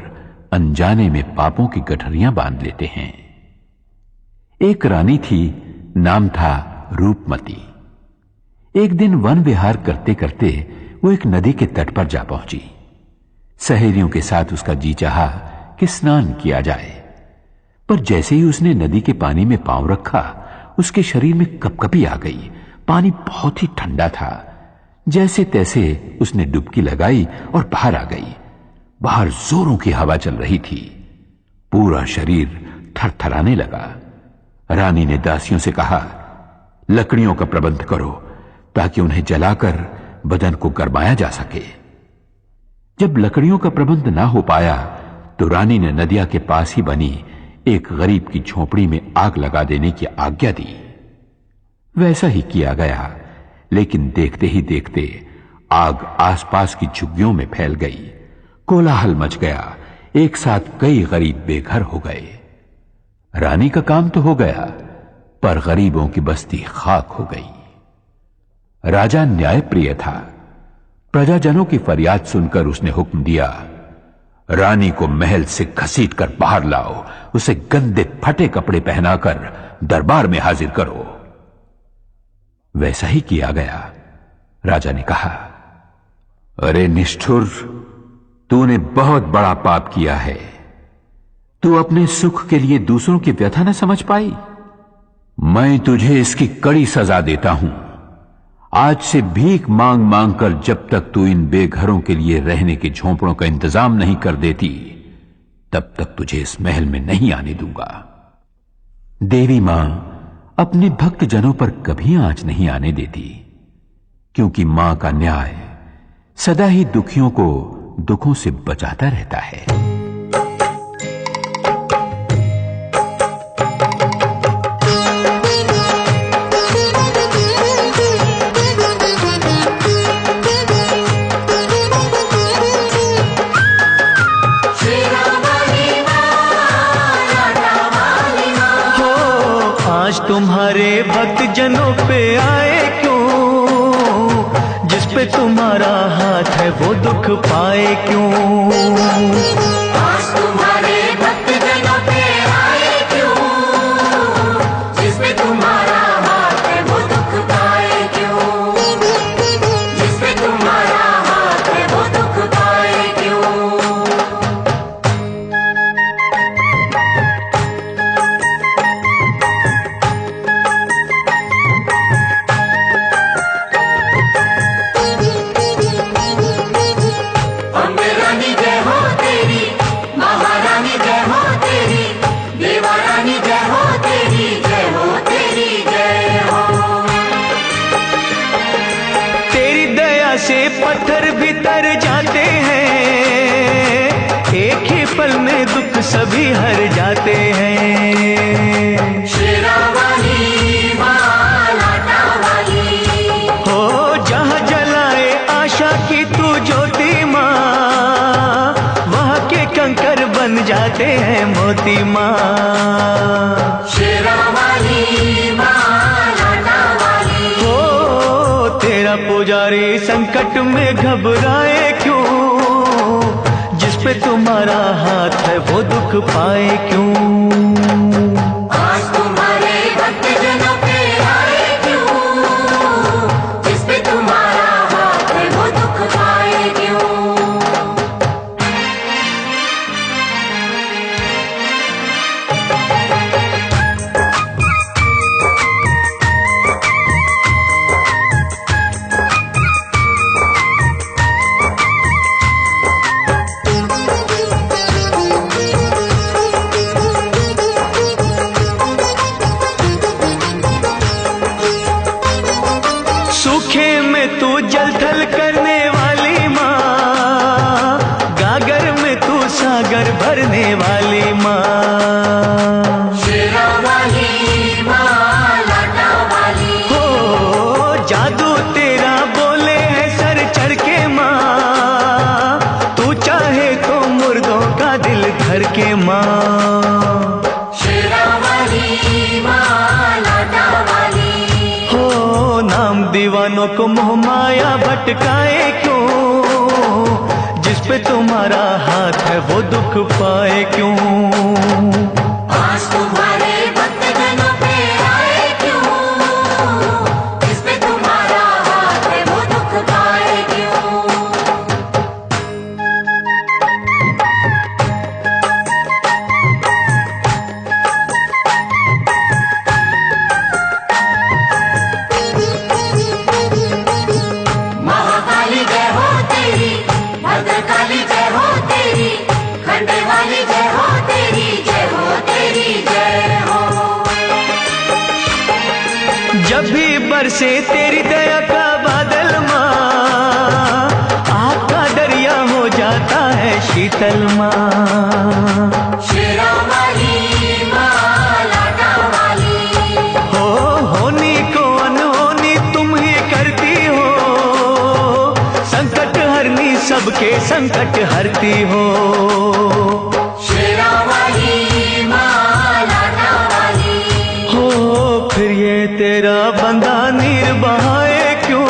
अनजाने में पापों की गठरियां बांध लेते हैं। एक रानी थी, नाम था रूपमती। एक दिन वन विहार करते करते वो एक नदी के तट पर जा पहुंची। सहेलियों के साथ उसका जी चाहा कि स्नान किया जाए, पर जैसे ही उसने नदी के पानी में पांव रखा, उसके शरीर में कपकपी आ गई। पानी बहुत ही ठंडा था। जैसे तैसे उसने डुबकी लगाई और बाहर आ गई। बाहर जोरों की हवा चल रही थी। पूरा शरीर थरथराने लगा। रानी ने दासियों से कहा, लकड़ियों का प्रबंध करो ताकि उन्हें जलाकर बदन को गरमाया जा सके। जब लकड़ियों का प्रबंध ना हो पाया तो रानी ने नदिया के पास ही बनी एक गरीब की झोपड़ी में आग लगा देने की आज्ञा दी। वैसा ही किया गया, लेकिन देखते ही देखते आग आसपास की झुग्गियों में फैल गई। कोलाहल मच गया। एक साथ कई गरीब बेघर हो गए। रानी का काम तो हो गया, पर गरीबों की बस्ती खाक हो गई। राजा न्यायप्रिय था। प्रजाजनों की फरियाद सुनकर उसने हुक्म दिया, रानी को महल से घसीटकर बाहर लाओ, उसे गंदे फटे कपड़े पहनाकर दरबार में हाजिर करो। वैसा ही किया गया। राजा ने कहा, अरे निष्ठुर, तूने बहुत बड़ा पाप किया है। तू अपने सुख के लिए दूसरों की व्यथा न समझ पाई। मैं तुझे इसकी कड़ी सजा देता हूं। आज से भीख मांग मांग कर जब तक तू इन बेघरों के लिए रहने के झोंपड़ों का इंतजाम नहीं कर देती, तब तक तुझे इस महल में नहीं आने दूंगा। देवी मां अपने भक्त जनों पर कभी आंच नहीं आने देती, क्योंकि मां का न्याय सदा ही दुखियों को दुखों से बचाता रहता है। आज तुम्हारे भक्त जनों पे आए क्यों, जिस पे तुम्हारा हाथ है वो दुख पाए क्यों। आज तुम्हारे भक्त जनों पे आए क्यों, जिस पे तुम्हारा हाथ है वो दुख पाए क्यों, जिस पे तुम्हारा हाथ है वो दुख पाए क्यों। से पत्थर भी तर जाते हैं, एक ही पल में दुख सभी हर जाते हैं। शेरा वाली मां लाटा वाली, हो जहाँ जलाए आशा की तू ज्योति माँ, वहाँ के कंकर बन जाते हैं मोती माँ। शेरा वाली मां लाटा वाली, हो तेरा पुजारी संकट में घबराए क्यों, जिस पे तुम्हारा हाथ है वो दुख पाए क्यों। आज तुम्हारे भक्त जनों पे आए क्यों, जिस पे तुम्हारा हाथ है वो दुख पाए क्यों। सूखे में तू जल थल करने वाली माँ, गागर में तू सागर भरने वाली माँ। शेरा वाली मां लाटा वाली, हो जादू तेरा बोले है सर चढ़ के माँ, तू चाहे तो मुर्दों का दिल धर के माँ। शेरा वाली मां लाटा वाली, हो नाम दीवानों को मोह माया भटकाए क्यों, पे तुम्हारा हाथ है वो दुख पाए क्यों। आज तुम्हारे भक्त जनों पे आए क्यों, जिस पे तुम्हारा हाथ है वो दुख पाए क्यों। महाकाली जय हो तेरी, भद्रकाली जय हो तेरी, खंडे वाली जय हो तेरी, जय हो तेरी जय हो। जब भी बरसे तेरी दया का बादल माँ, आग का दरिया हो जाता है शीतल माँ। शेरा वाली माँ, लाटा वाली, होनी को अनहोनी तुम ही करती हो, संकट हरनी सबके संकट हरती हो। शेरा वाली माँ, लाटा वाली, हो फिर ये तेरा बंदा नीर बहाए क्यों,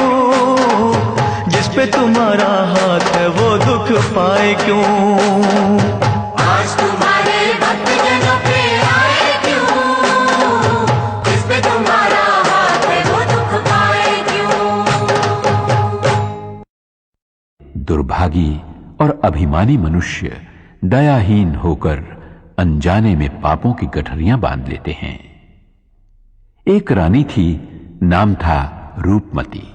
जिस पे तुम्हारा हाथ है वो दुख पाए क्यों। आज तुम्हारे भक्त जनों पे आए क्यों, जिस पे तुम्हारा हाथ है वो दुख पाए क्यों। दुर्भागी और अभिमानी मनुष्य दयाहीन होकर अनजाने में पापों की गठरियां बांध लेते हैं। एक रानी थी, नाम था रूपमती।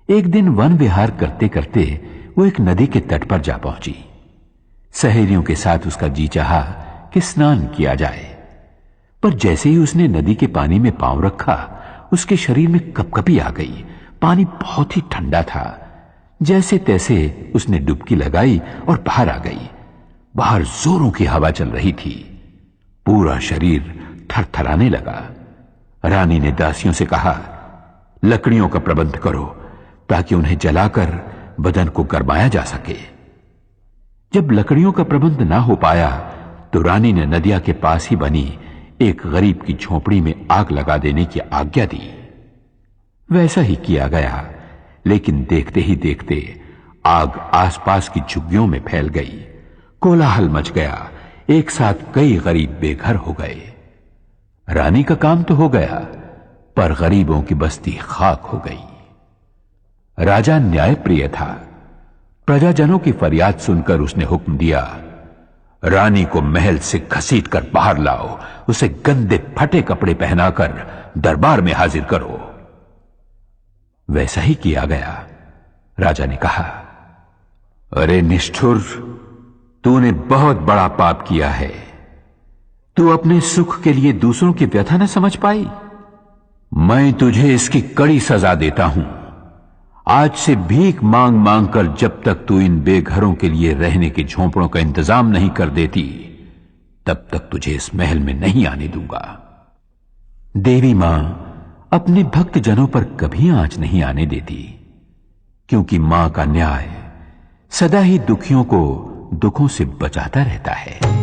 एक दिन वन विहार करते करते वो एक नदी के तट पर जा पहुंची। सहेलियों के साथ उसका जी चाहा कि स्नान किया जाए, पर जैसे ही उसने नदी के पानी में पांव रखा, उसके शरीर में कपकपी आ गई। पानी बहुत ही ठंडा था। जैसे तैसे उसने डुबकी लगाई और बाहर आ गई। बाहर जोरों की हवा चल रही थी। पूरा शरीर थरथराने लगा। रानी ने दासियों से कहा, लकड़ियों का प्रबंध करो ताकि उन्हें जलाकर बदन को गरमाया जा सके। जब लकड़ियों का प्रबंध ना हो पाया तो रानी ने नदिया के पास ही बनी एक गरीब की झोपड़ी में आग लगा देने की आज्ञा दी। वैसा ही किया गया, लेकिन देखते ही देखते आग आसपास की झुग्गियों में फैल गई। कोलाहल मच गया। एक साथ कई गरीब बेघर हो गए। रानी का काम तो हो गया, पर गरीबों की बस्ती खाक हो गई। राजा न्यायप्रिय था। प्रजाजनों की फरियाद सुनकर उसने हुक्म दिया, रानी को महल से घसीटकर बाहर लाओ, उसे गंदे फटे कपड़े पहनाकर दरबार में हाजिर करो। वैसा ही किया गया। राजा ने कहा, अरे निष्ठुर, तूने बहुत बड़ा पाप किया है। तू अपने सुख के लिए दूसरों की व्यथा न समझ पाई। मैं तुझे इसकी कड़ी सजा देता हूं। आज से भीख मांग मांग कर जब तक तू इन बेघरों के लिए रहने के झोंपड़ों का इंतजाम नहीं कर देती, तब तक तुझे इस महल में नहीं आने दूंगा। देवी मां अपने भक्त जनों पर कभी आंच नहीं आने देती, क्योंकि मां का न्याय सदा ही दुखियों को दुखों से बचाता रहता है।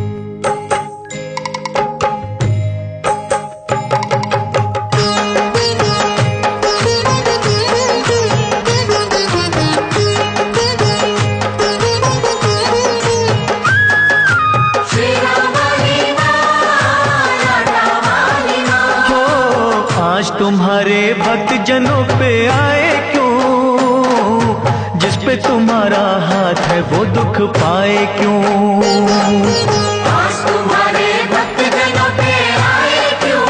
तुम्हारे भक्त जनों पे आए क्यों, जिस पे तुम्हारा हाथ है वो दुख पाए क्यों। आज तुम्हारे भक्त जनों पे आए क्यों,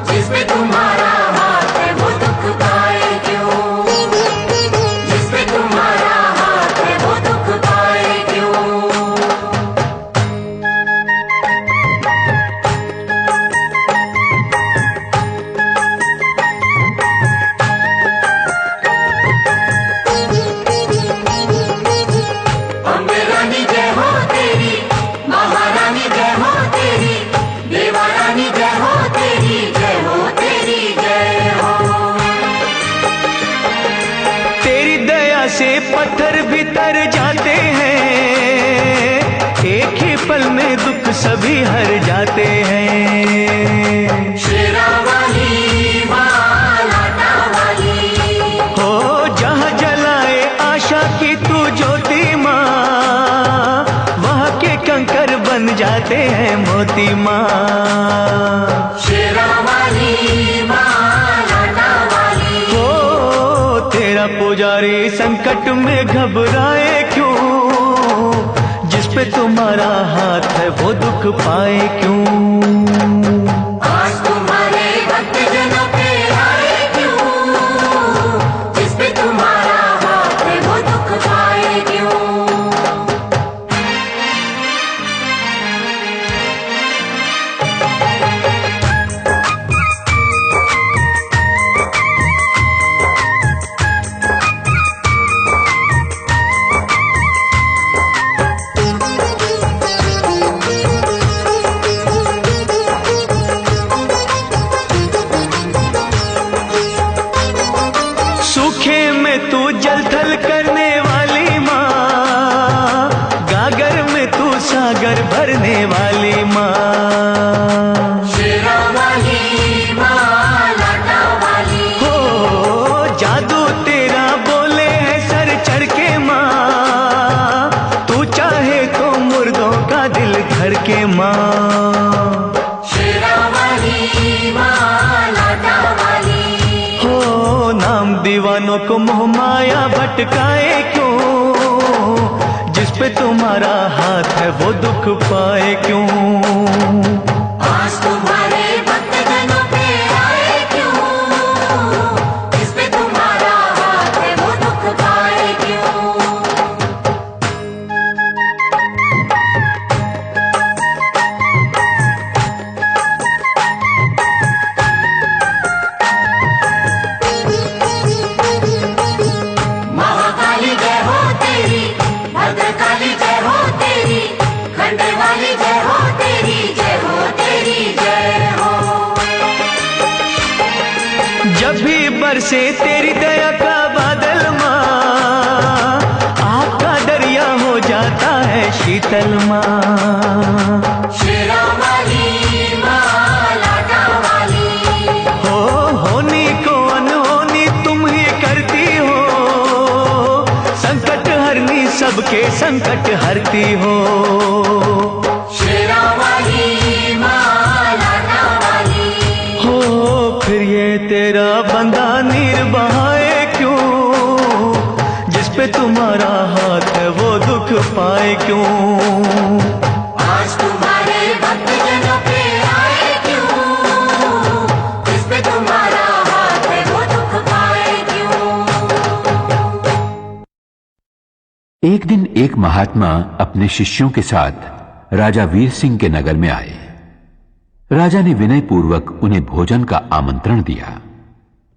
जिस पे तुम्हारा हाथ है वो दुख पाए क्यों, जिस पे तुम्हारा हाथ है वो दुख पाए क्यों। से पत्थर भी तर जाते हैं, एक ही पल में दुख सभी हर जाते हैं। शेरा वाली मां, लाटा वाली, हो जहां जलाए आशा की तू ज्योति, कंकर बन जाते हैं मोती माँ। शेरा वाली माँ लाटा वाली। हो तेरा पुजारी संकट में घबराए क्यों, जिस पे तुम्हारा हाथ है वो दुख पाए क्यों। आज तुम्हारे भक्त जनों पे आए क्यों, जिस पे तुम्हारा हाथ है वो दुख पाए क्यों। सूखे में तू जल थल करने वाली माँ, गागर में तू सागर भरने वाली माँ। शेरा वाली माँ लाटा वाली। हो जादू तेरा बोले है सर चढ़ के माँ, तू चाहे तो मुर्दों का दिल धड़के माँ। शेरा वाली माँ लाटा वाली। हो नाम दीवानों को मोह माया भटकाए क्यों, जिस पे तुम्हारा हाथ है वो दुख पाए क्यों। आज तुम्हारे भक्त जनों पे आए क्यों, जिस पे तुम्हारा हाथ है वो दुख पाए क्यों। महाकाली जय हो तेरी, भद्रकाली जय हो तेरी, खंडे वाली जय हो तेरी, जय हो तेरी जय हो। जब भी बरसे तेरी दया का बादल माँ, आपका दरिया हो जाता है शीतल माँ। शेरा वाली माँ लाटा वाली। हो होनी को अनहोनी तुम ही करती हो, संकट हरनी सबके संकट हरती हो। शेरा वाली माँ लाटा वाली। हो फिर ये तेरा बंदा नीर बहाए क्यों, जिस पे तुम्हारा हाथ है वो दुख पाए क्यों। आज तुम्हारे भक्त जनों पे आए क्यों, जिस पे तुम्हारा हाथ है वो दुख पाए क्यों। एक दिन एक महात्मा अपने शिष्यों के साथ राजा वीर सिंह के नगर में आए। राजा ने विनय पूर्वक उन्हें भोजन का आमंत्रण दिया,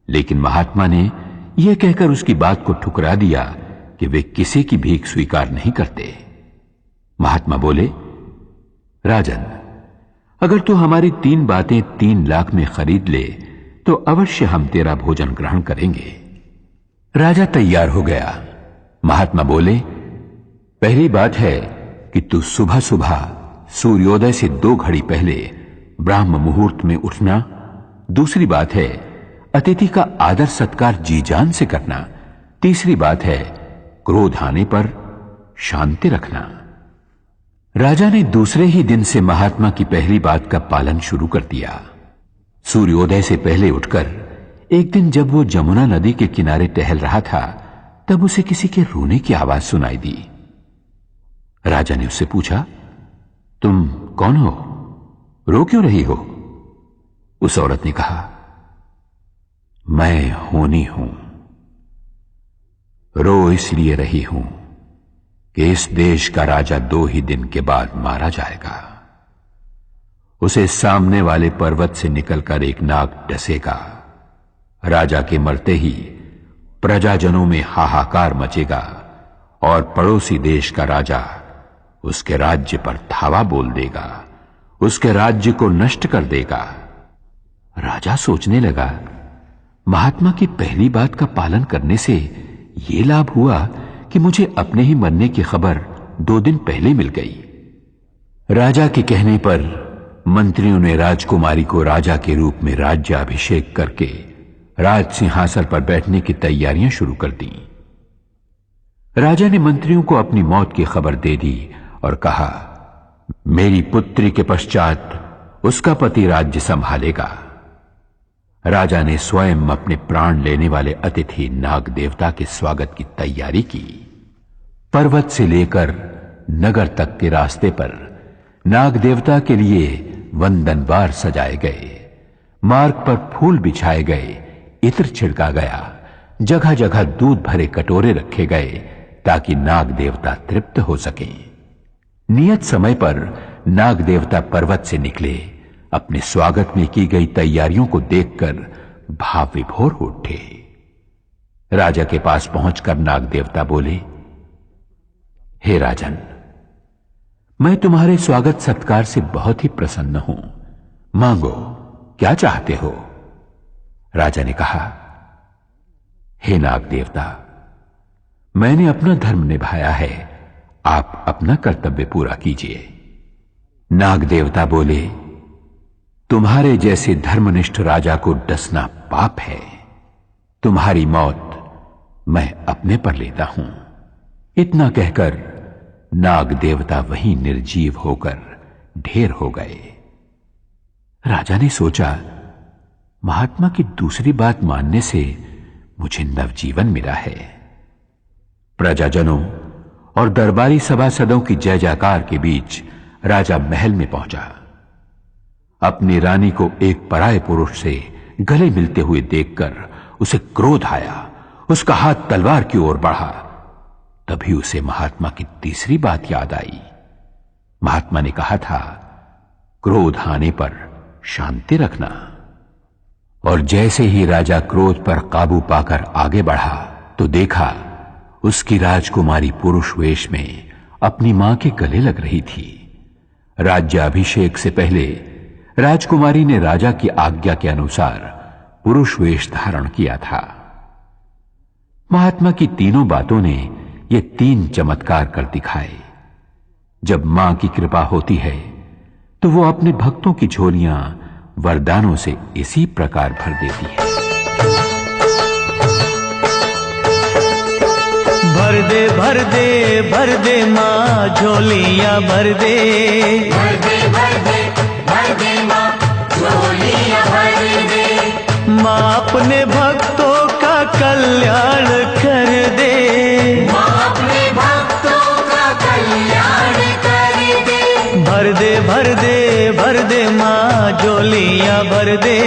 लेकिन महात्मा ने यह कहकर उसकी बात को ठुकरा दिया कि वे किसी की भीख स्वीकार नहीं करते। महात्मा बोले, राजन, अगर तू हमारी 3 बातें 3 लाख में खरीद ले तो अवश्य हम तेरा भोजन ग्रहण करेंगे। राजा तैयार हो गया। महात्मा बोले, पहली बात है कि तू सुबह सुबह सूर्योदय से 2 घड़ी पहले ब्राह्म मुहूर्त में उठना। दूसरी बात है अतिथि का आदर सत्कार जी जान से करना। तीसरी बात है क्रोध आने पर शांति रखना। राजा ने दूसरे ही दिन से महात्मा की पहली बात का पालन शुरू कर दिया। सूर्योदय से पहले उठकर एक दिन जब वो जमुना नदी के किनारे टहल रहा था, तब उसे किसी के रोने की आवाज सुनाई दी। राजा ने उससे पूछा, तुम कौन हो, रो क्यों रही हो? उस औरत ने कहा, मैं होनी हूं, रो इसलिए रही हूं कि इस देश का राजा 2 ही दिन के बाद मारा जाएगा। उसे सामने वाले पर्वत से निकलकर एक नाग डसेगा। राजा के मरते ही प्रजाजनों में हाहाकार मचेगा और पड़ोसी देश का राजा उसके राज्य पर धावा बोल देगा, उसके राज्य को नष्ट कर देगा। राजा सोचने लगा, महात्मा की पहली बात का पालन करने से यह लाभ हुआ कि मुझे अपने ही मरने की खबर 2 दिन पहले मिल गई। राजा के कहने पर मंत्रियों ने राजकुमारी को राजा के रूप में राज्याभिषेक करके राज सिंहासन पर बैठने की तैयारियां शुरू कर दी। राजा ने मंत्रियों को अपनी मौत की खबर दे दी और कहा, मेरी पुत्री के पश्चात उसका पति राज्य संभालेगा। राजा ने स्वयं अपने प्राण लेने वाले अतिथि नाग देवता के स्वागत की तैयारी की। पर्वत से लेकर नगर तक के रास्ते पर नाग देवता के लिए वंदनवार सजाए गए, मार्ग पर फूल बिछाए गए, इत्र छिड़का गया, जगह जगह दूध भरे कटोरे रखे गए ताकि नाग देवता तृप्त हो सकें। नियत समय पर नाग देवता पर्वत से निकले, अपने स्वागत में की गई तैयारियों को देखकर भाव विभोर हो उठे। राजा के पास पहुंचकर नाग देवता बोले, हे राजन, मैं तुम्हारे स्वागत सत्कार से बहुत ही प्रसन्न हूं। मांगो, क्या चाहते हो? राजा ने कहा, हे नाग देवता, मैंने अपना धर्म निभाया है, आप अपना कर्तव्य पूरा कीजिए। नाग देवता बोले, तुम्हारे जैसे धर्मनिष्ठ राजा को डसना पाप है। तुम्हारी मौत मैं अपने पर लेता हूं। इतना कहकर नाग देवता वहीं निर्जीव होकर ढेर हो गए। राजा ने सोचा, महात्मा की दूसरी बात मानने से मुझे नवजीवन मिला है। प्रजाजनों और दरबारी सभासदों की जय जयकार के बीच राजा महल में पहुंचा। अपनी रानी को एक पराये पुरुष से गले मिलते हुए देखकर उसे क्रोध आया। उसका हाथ तलवार की ओर बढ़ा। तभी उसे महात्मा की तीसरी बात याद आई। महात्मा ने कहा था, क्रोध आने पर शांति रखना। और जैसे ही राजा क्रोध पर काबू पाकर आगे बढ़ा तो देखा उसकी राजकुमारी पुरुष वेश में अपनी मां के गले लग रही थी। राज्याभिषेक से पहले राजकुमारी ने राजा की आज्ञा के अनुसार पुरुष वेश धारण किया था। महात्मा की तीनों बातों ने ये 3 चमत्कार कर दिखाए। जब मां की कृपा होती है तो वो अपने भक्तों की झोलियां वरदानों से इसी प्रकार भर देती है। भर दे माँ झोलियां भर दे, भर दे माँ झोलियां भर दे। माँ अपने भक्तों का कल्याण कर दे, माँ अपने भक्तों का कल्याण कर दे। भर दे माँ झोलियां भर दे,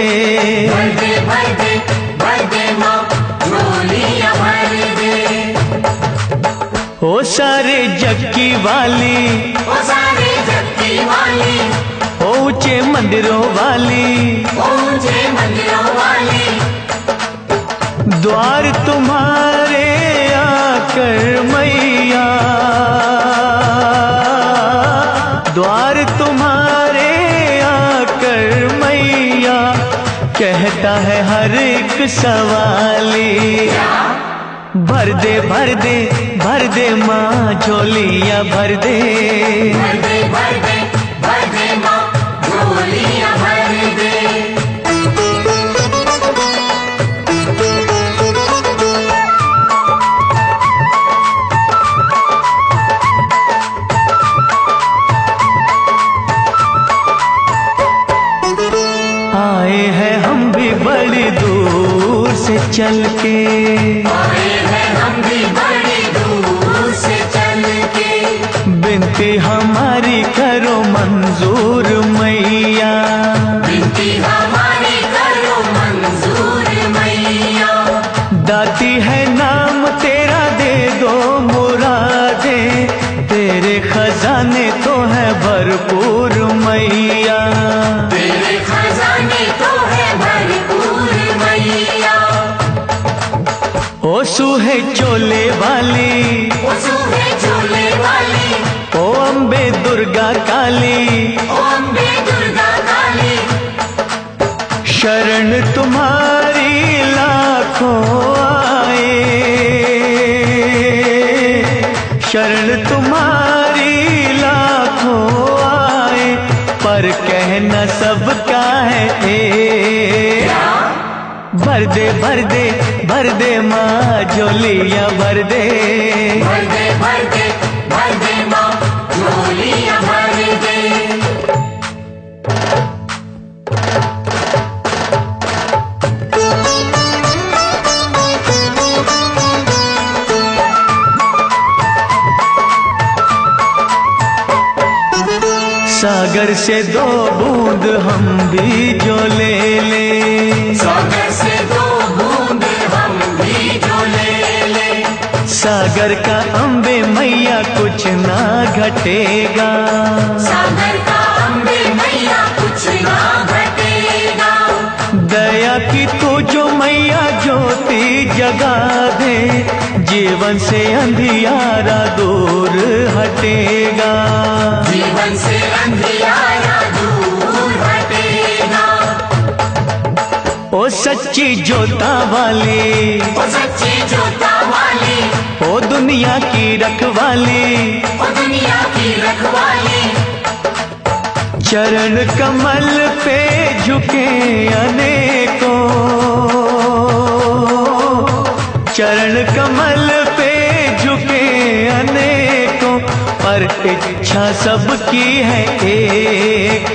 भर दे माँ झोलियां भर दे। ओ सारे जग की वाली, ओ सारे जग की वाली, ओ ऊंचे मंदिरों वाली, ऊंचे मंदिरों वाली। द्वार तुम्हारे आकर मैया, द्वार तुम्हारे आकर मैया, कहता है हर एक सवाली। भर दे माँ झोलियां भर दे, भर दे माँ झोलियां भर दे। आए हैं हम भी बड़ी दूर से चल के, आए हैं हम भी बड़ी दूर से चल के। बिनती हमारी करो मंजूर मैया, बिनती हमारी करो मंजूर मैया। दाती है नाम तेरा, दे दो मुरादें, तेरे खजाने तो है भरपूर मैया, तेरे खजाने तो है भरपूर मैया। ओ सूहे चोले वाली, ओ सूहे झोले वाली, ओ अम्बे दुर्गा काली, ओ अम्बे दुर्गा काली। शरण तुम्हारी लाखों आए, शरण तुम्हारी लाखों आए, पर कहना सबका है एक। भर दे माँ झोलियां भर दे, भर दे माँ झोलियां भर दे। सागर से 2 बूंद हम भी जो ले ले, सागर से 2 बूंद हम भी जो ले ले, सागर का अम्बे मैया कुछ ना घटेगा, सागर का अम्बे मैया कुछ ना घटेगा। दया की तू जो मैया ज्योति जगा दे, जीवन से अंधियारा दूर हटेगा, जीवन से अंधियारा दूर हटेगा। ओ सच्ची जोता वाली, ओ सच्ची जोता वाली, ओ दुनिया की रखवाली, ओ दुनिया की रखवाली, चरण कमल पे झुके अनेकों, चरण कमल पे झुके अनेकों, पर इच्छा सबकी है एक।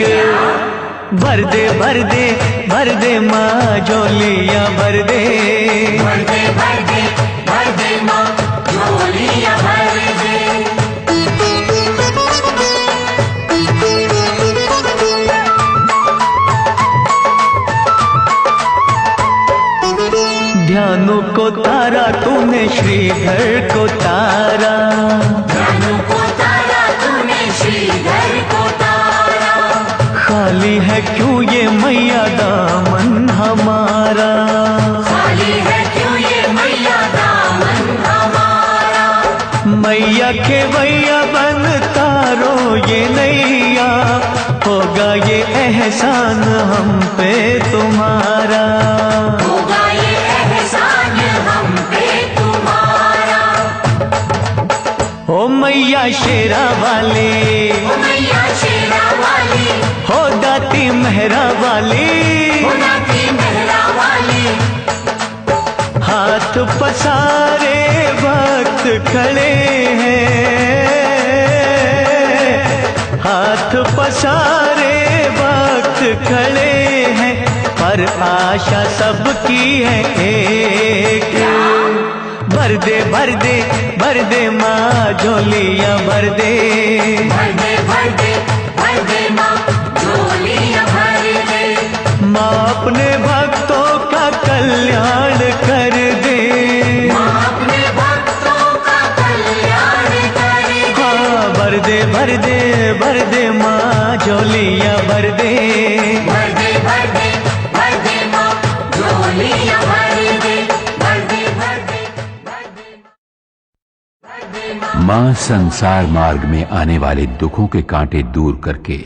भर दे भर दे भर दे माँ झोलियाँ भर दे, भर दे भर दे भर दे माँ झोलियाँ भर दे। ध्यानु को तारा तूने श्रीधर को तारा, ध्यानु को तारा तूने श्रीधर को तारा, खाली है क्यों ये मैया दामन हमारा, खाली है क्यों ये मैया दामन हमारा। मैया के भैया बन तारो ये नैया, होगा ये एहसान हम पे तुम्हारा, होगा ये एहसान हम पे तुम्हारा। हो मैया शेरा वाली, ओ मैया शेरा वाली, हो दाती मेहरा वाली, ओ दाती मेहरा वाली, हाथ पसारे वक्त खड़े हैं, हाथ पसारे वक्त खड़े हैं, पर आशा सबकी है एक। भर दे भर दे भर दे माँ झोलियाँ भर दे, भर दे भर दे भर दे माँ झोलियाँ भर दे। माँ अपने भक्तों का कल्याण कर दे, माँ अपने भक्तों का कल्याण कर दे। हाँ भर दे भर दे भर दे माँ झोलियाँ भर दे, भर दे भर दे भर दे माँ झोलियाँ भर दे, भर दे भर दे भर दे भर दे माँ। मां संसार मार्ग में आने वाले दुखों के कांटे दूर करके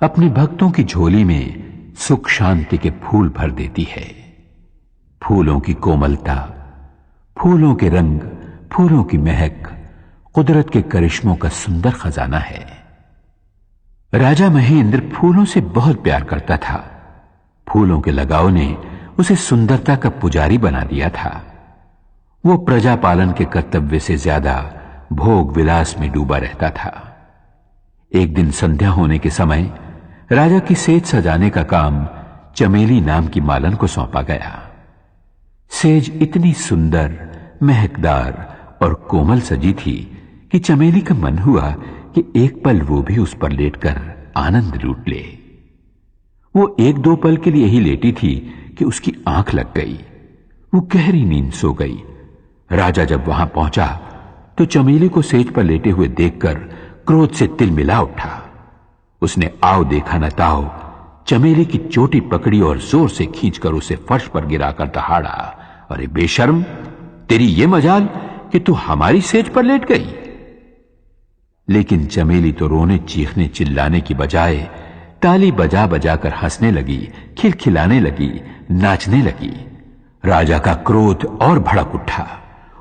अपने भक्तों की झोली में सुख शांति के फूल भर देती है। फूलों की कोमलता, फूलों के रंग, फूलों की महक कुदरत के करिश्मों का सुंदर खजाना है। राजा महेंद्र फूलों से बहुत प्यार करता था। फूलों के लगाव ने उसे सुंदरता का पुजारी बना दिया था। वो प्रजा पालन के कर्तव्य से ज्यादा भोग विलास में डूबा रहता था। एक दिन संध्या होने के समय राजा की सेज सजाने का काम चमेली नाम की मालन को सौंपा गया। सेज इतनी सुंदर, महकदार और कोमल सजी थी कि चमेली का मन हुआ कि एक पल वो भी उस पर लेटकर आनंद लूट ले। वो 1-2 पल के लिए ही लेटी थी कि उसकी आंख लग गई। वो गहरी नींद सो गई। राजा जब वहां पहुंचा तो चमेली को सेज पर लेटे हुए देखकर क्रोध से तिलमिला उठा। उसने आओ देखा न ताओ चमेली की चोटी पकड़ी और जोर से खींचकर उसे फर्श पर गिराकर दहाड़ा। अरे बेशर्म, तेरी ये मजाल कि तू हमारी सेज पर लेट गई। लेकिन चमेली तो रोने चीखने चिल्लाने की बजाय ताली बजा बजा कर हंसने लगी, खिलखिलाने लगी, नाचने लगी। राजा का क्रोध और भड़क उठा।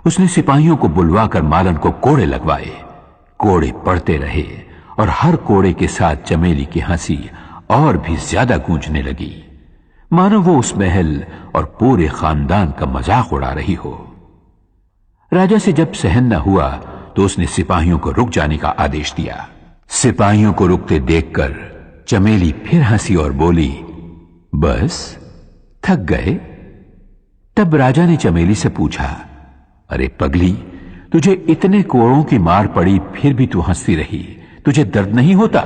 उसने सिपाहियों को बुलवाकर मालन को कोड़े लगवाए। कोड़े पड़ते रहे और हर कोड़े के साथ चमेली की हंसी और भी ज्यादा गूंजने लगी, मानो वो उस महल और पूरे खानदान का मजाक उड़ा रही हो। राजा से जब सहन न हुआ तो उसने सिपाहियों को रुक जाने का आदेश दिया। सिपाहियों को रुकते देखकर चमेली फिर हंसी और बोली, बस थक गए? तब राजा ने चमेली से पूछा, अरे पगली, तुझे इतने कोड़ों की मार पड़ी फिर भी तू हंसती रही, तुझे दर्द नहीं होता?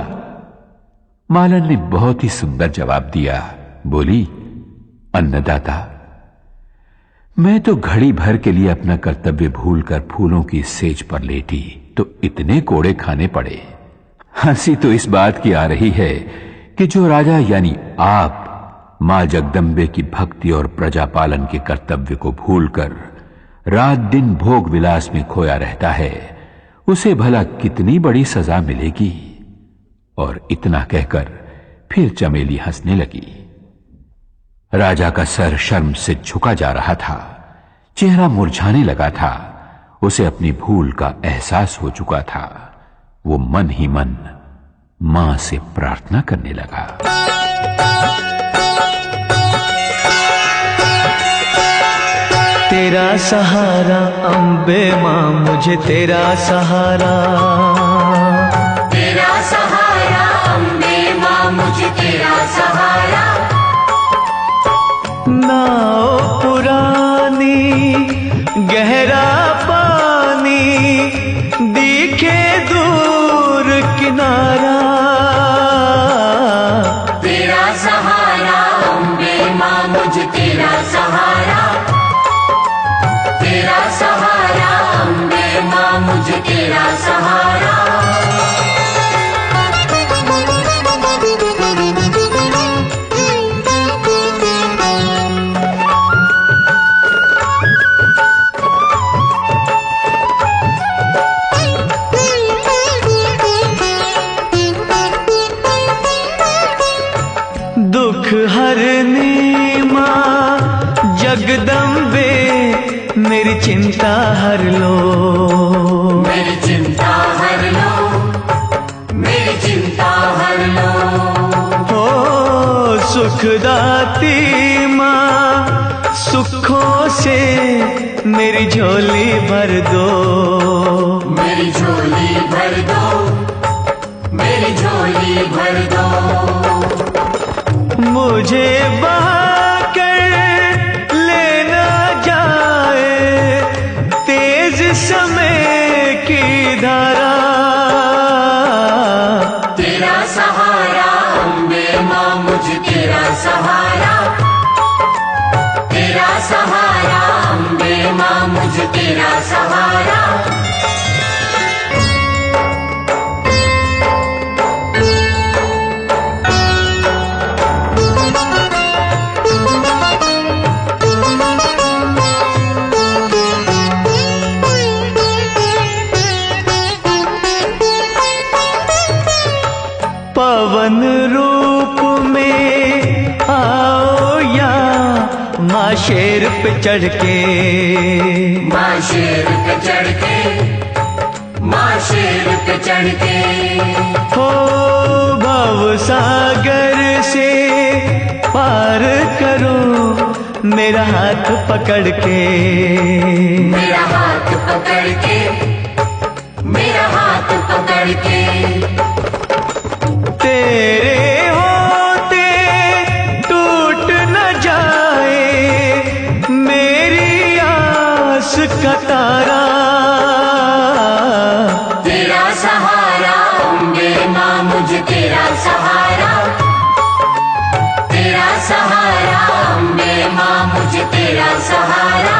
मालन ने बहुत ही सुंदर जवाब दिया। बोली, अन्नदाता, मैं तो घड़ी भर के लिए अपना कर्तव्य भूलकर फूलों की सेज पर लेटी तो इतने कोड़े खाने पड़े। हंसी तो इस बात की आ रही है कि जो राजा यानी आप मां जगदम्बे की भक्ति और प्रजा पालन के कर्तव्य को भूलकर रात दिन भोग विलास में खोया रहता है, उसे भला कितनी बड़ी सजा मिलेगी। और इतना कहकर फिर चमेली हंसने लगी। राजा का सर शर्म से झुका जा रहा था, चेहरा मुरझाने लगा था। उसे अपनी भूल का एहसास हो चुका था। वो मन ही मन मां से प्रार्थना करने लगा। तेरा सहारा अम्बे मां, मुझे तेरा सहारा। तेरा सहारा अम्बे मां, मुझे तेरा सहारा। नाव पुरानी गहरा पानी, दिखे दूर किनारा। तेरा सहारा अम्बे मां, मुझे तेरा सहारा। तेरा सहारा अम्बे मां, मुझे तेरा सहारा। दुख हरनी मां जगदम्बे, मेरी चिंता हर लो। मेरी चिंता हर लो, मेरी चिंता हर लो। हो सुखदाती मां, सुखों से मेरी झोली भर दो। मेरी झोली भर दो, मेरी झोली भर दो। मुझे बहाकर लेना जाए तेज समय की धारा। तेरा सहारा अम्बे मां, मुझे तेरा सहारा। तेरा सहारा अम्बे मां, मुझे तेरा सहारा। पवन रूप में आओ या माँ शेर पे चढ़ के। माँ शेर पे चढ़ के, माँ शेर पे चढ़ के। हो भव सागर से पार करो मेरा हाथ पकड़ के। मेरा हाथ पकड़ के, मेरा हाथ पकड़ के। तेरे होते टूट न जाए मेरी आस का तारा। तेरा सहारा अम्बे मां, मुझे तेरा सहारा। तेरा सहारा अम्बे मां, मुझे तेरा सहारा।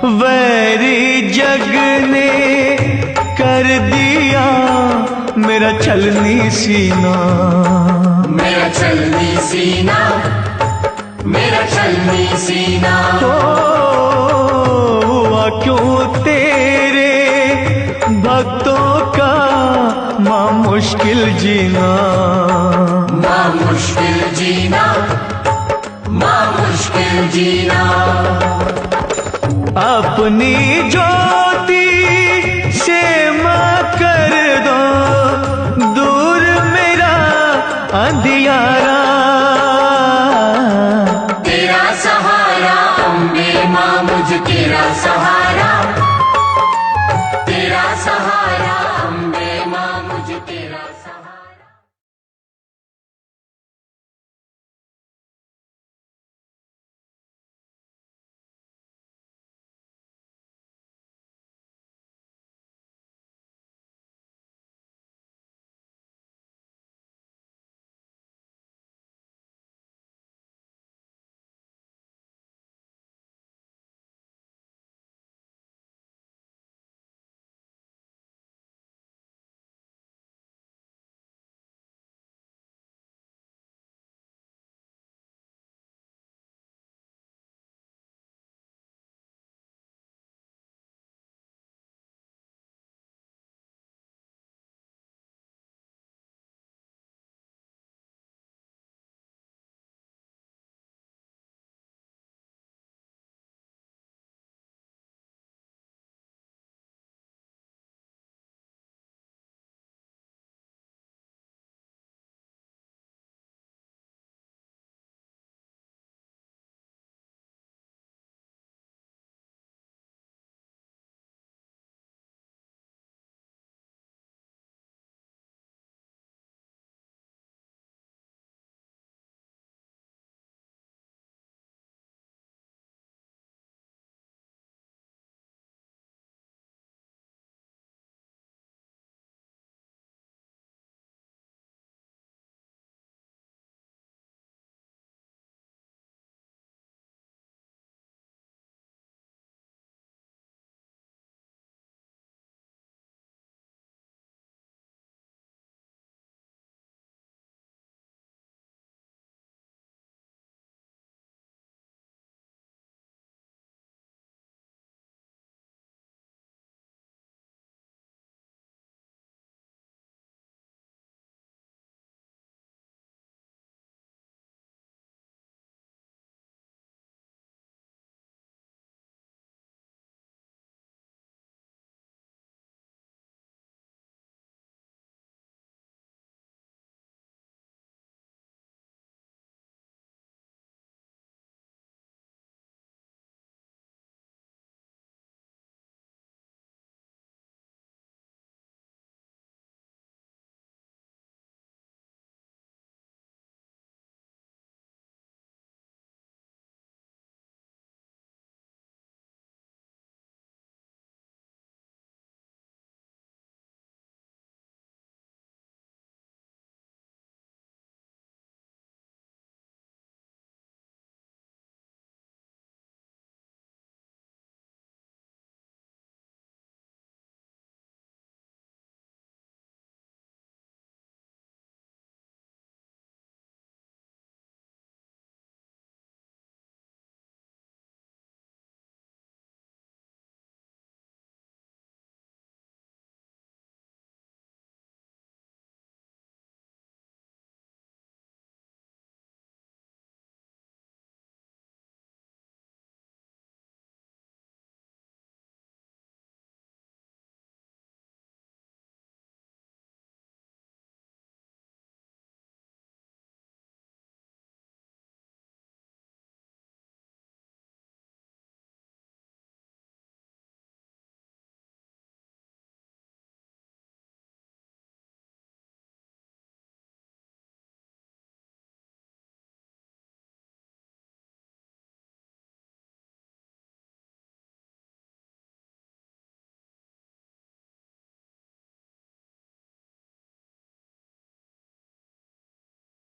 वैरी जग ने कर दिया मेरा छलनी सीना। मेरा छलनी सीना, मेरा छलनी सीना। हुआ क्यों तेरे भक्तों का माँ मुश्किल जीना। माँ मुश्किल जीना, माँ मुश्किल जीना। अपनी ज्योति से माँ कर दो दूर मेरा अंधियारा। तेरा सहारा अम्बे मां, मुझे तेरा सहारा। तेरा सहारा अम्बे तेरा सा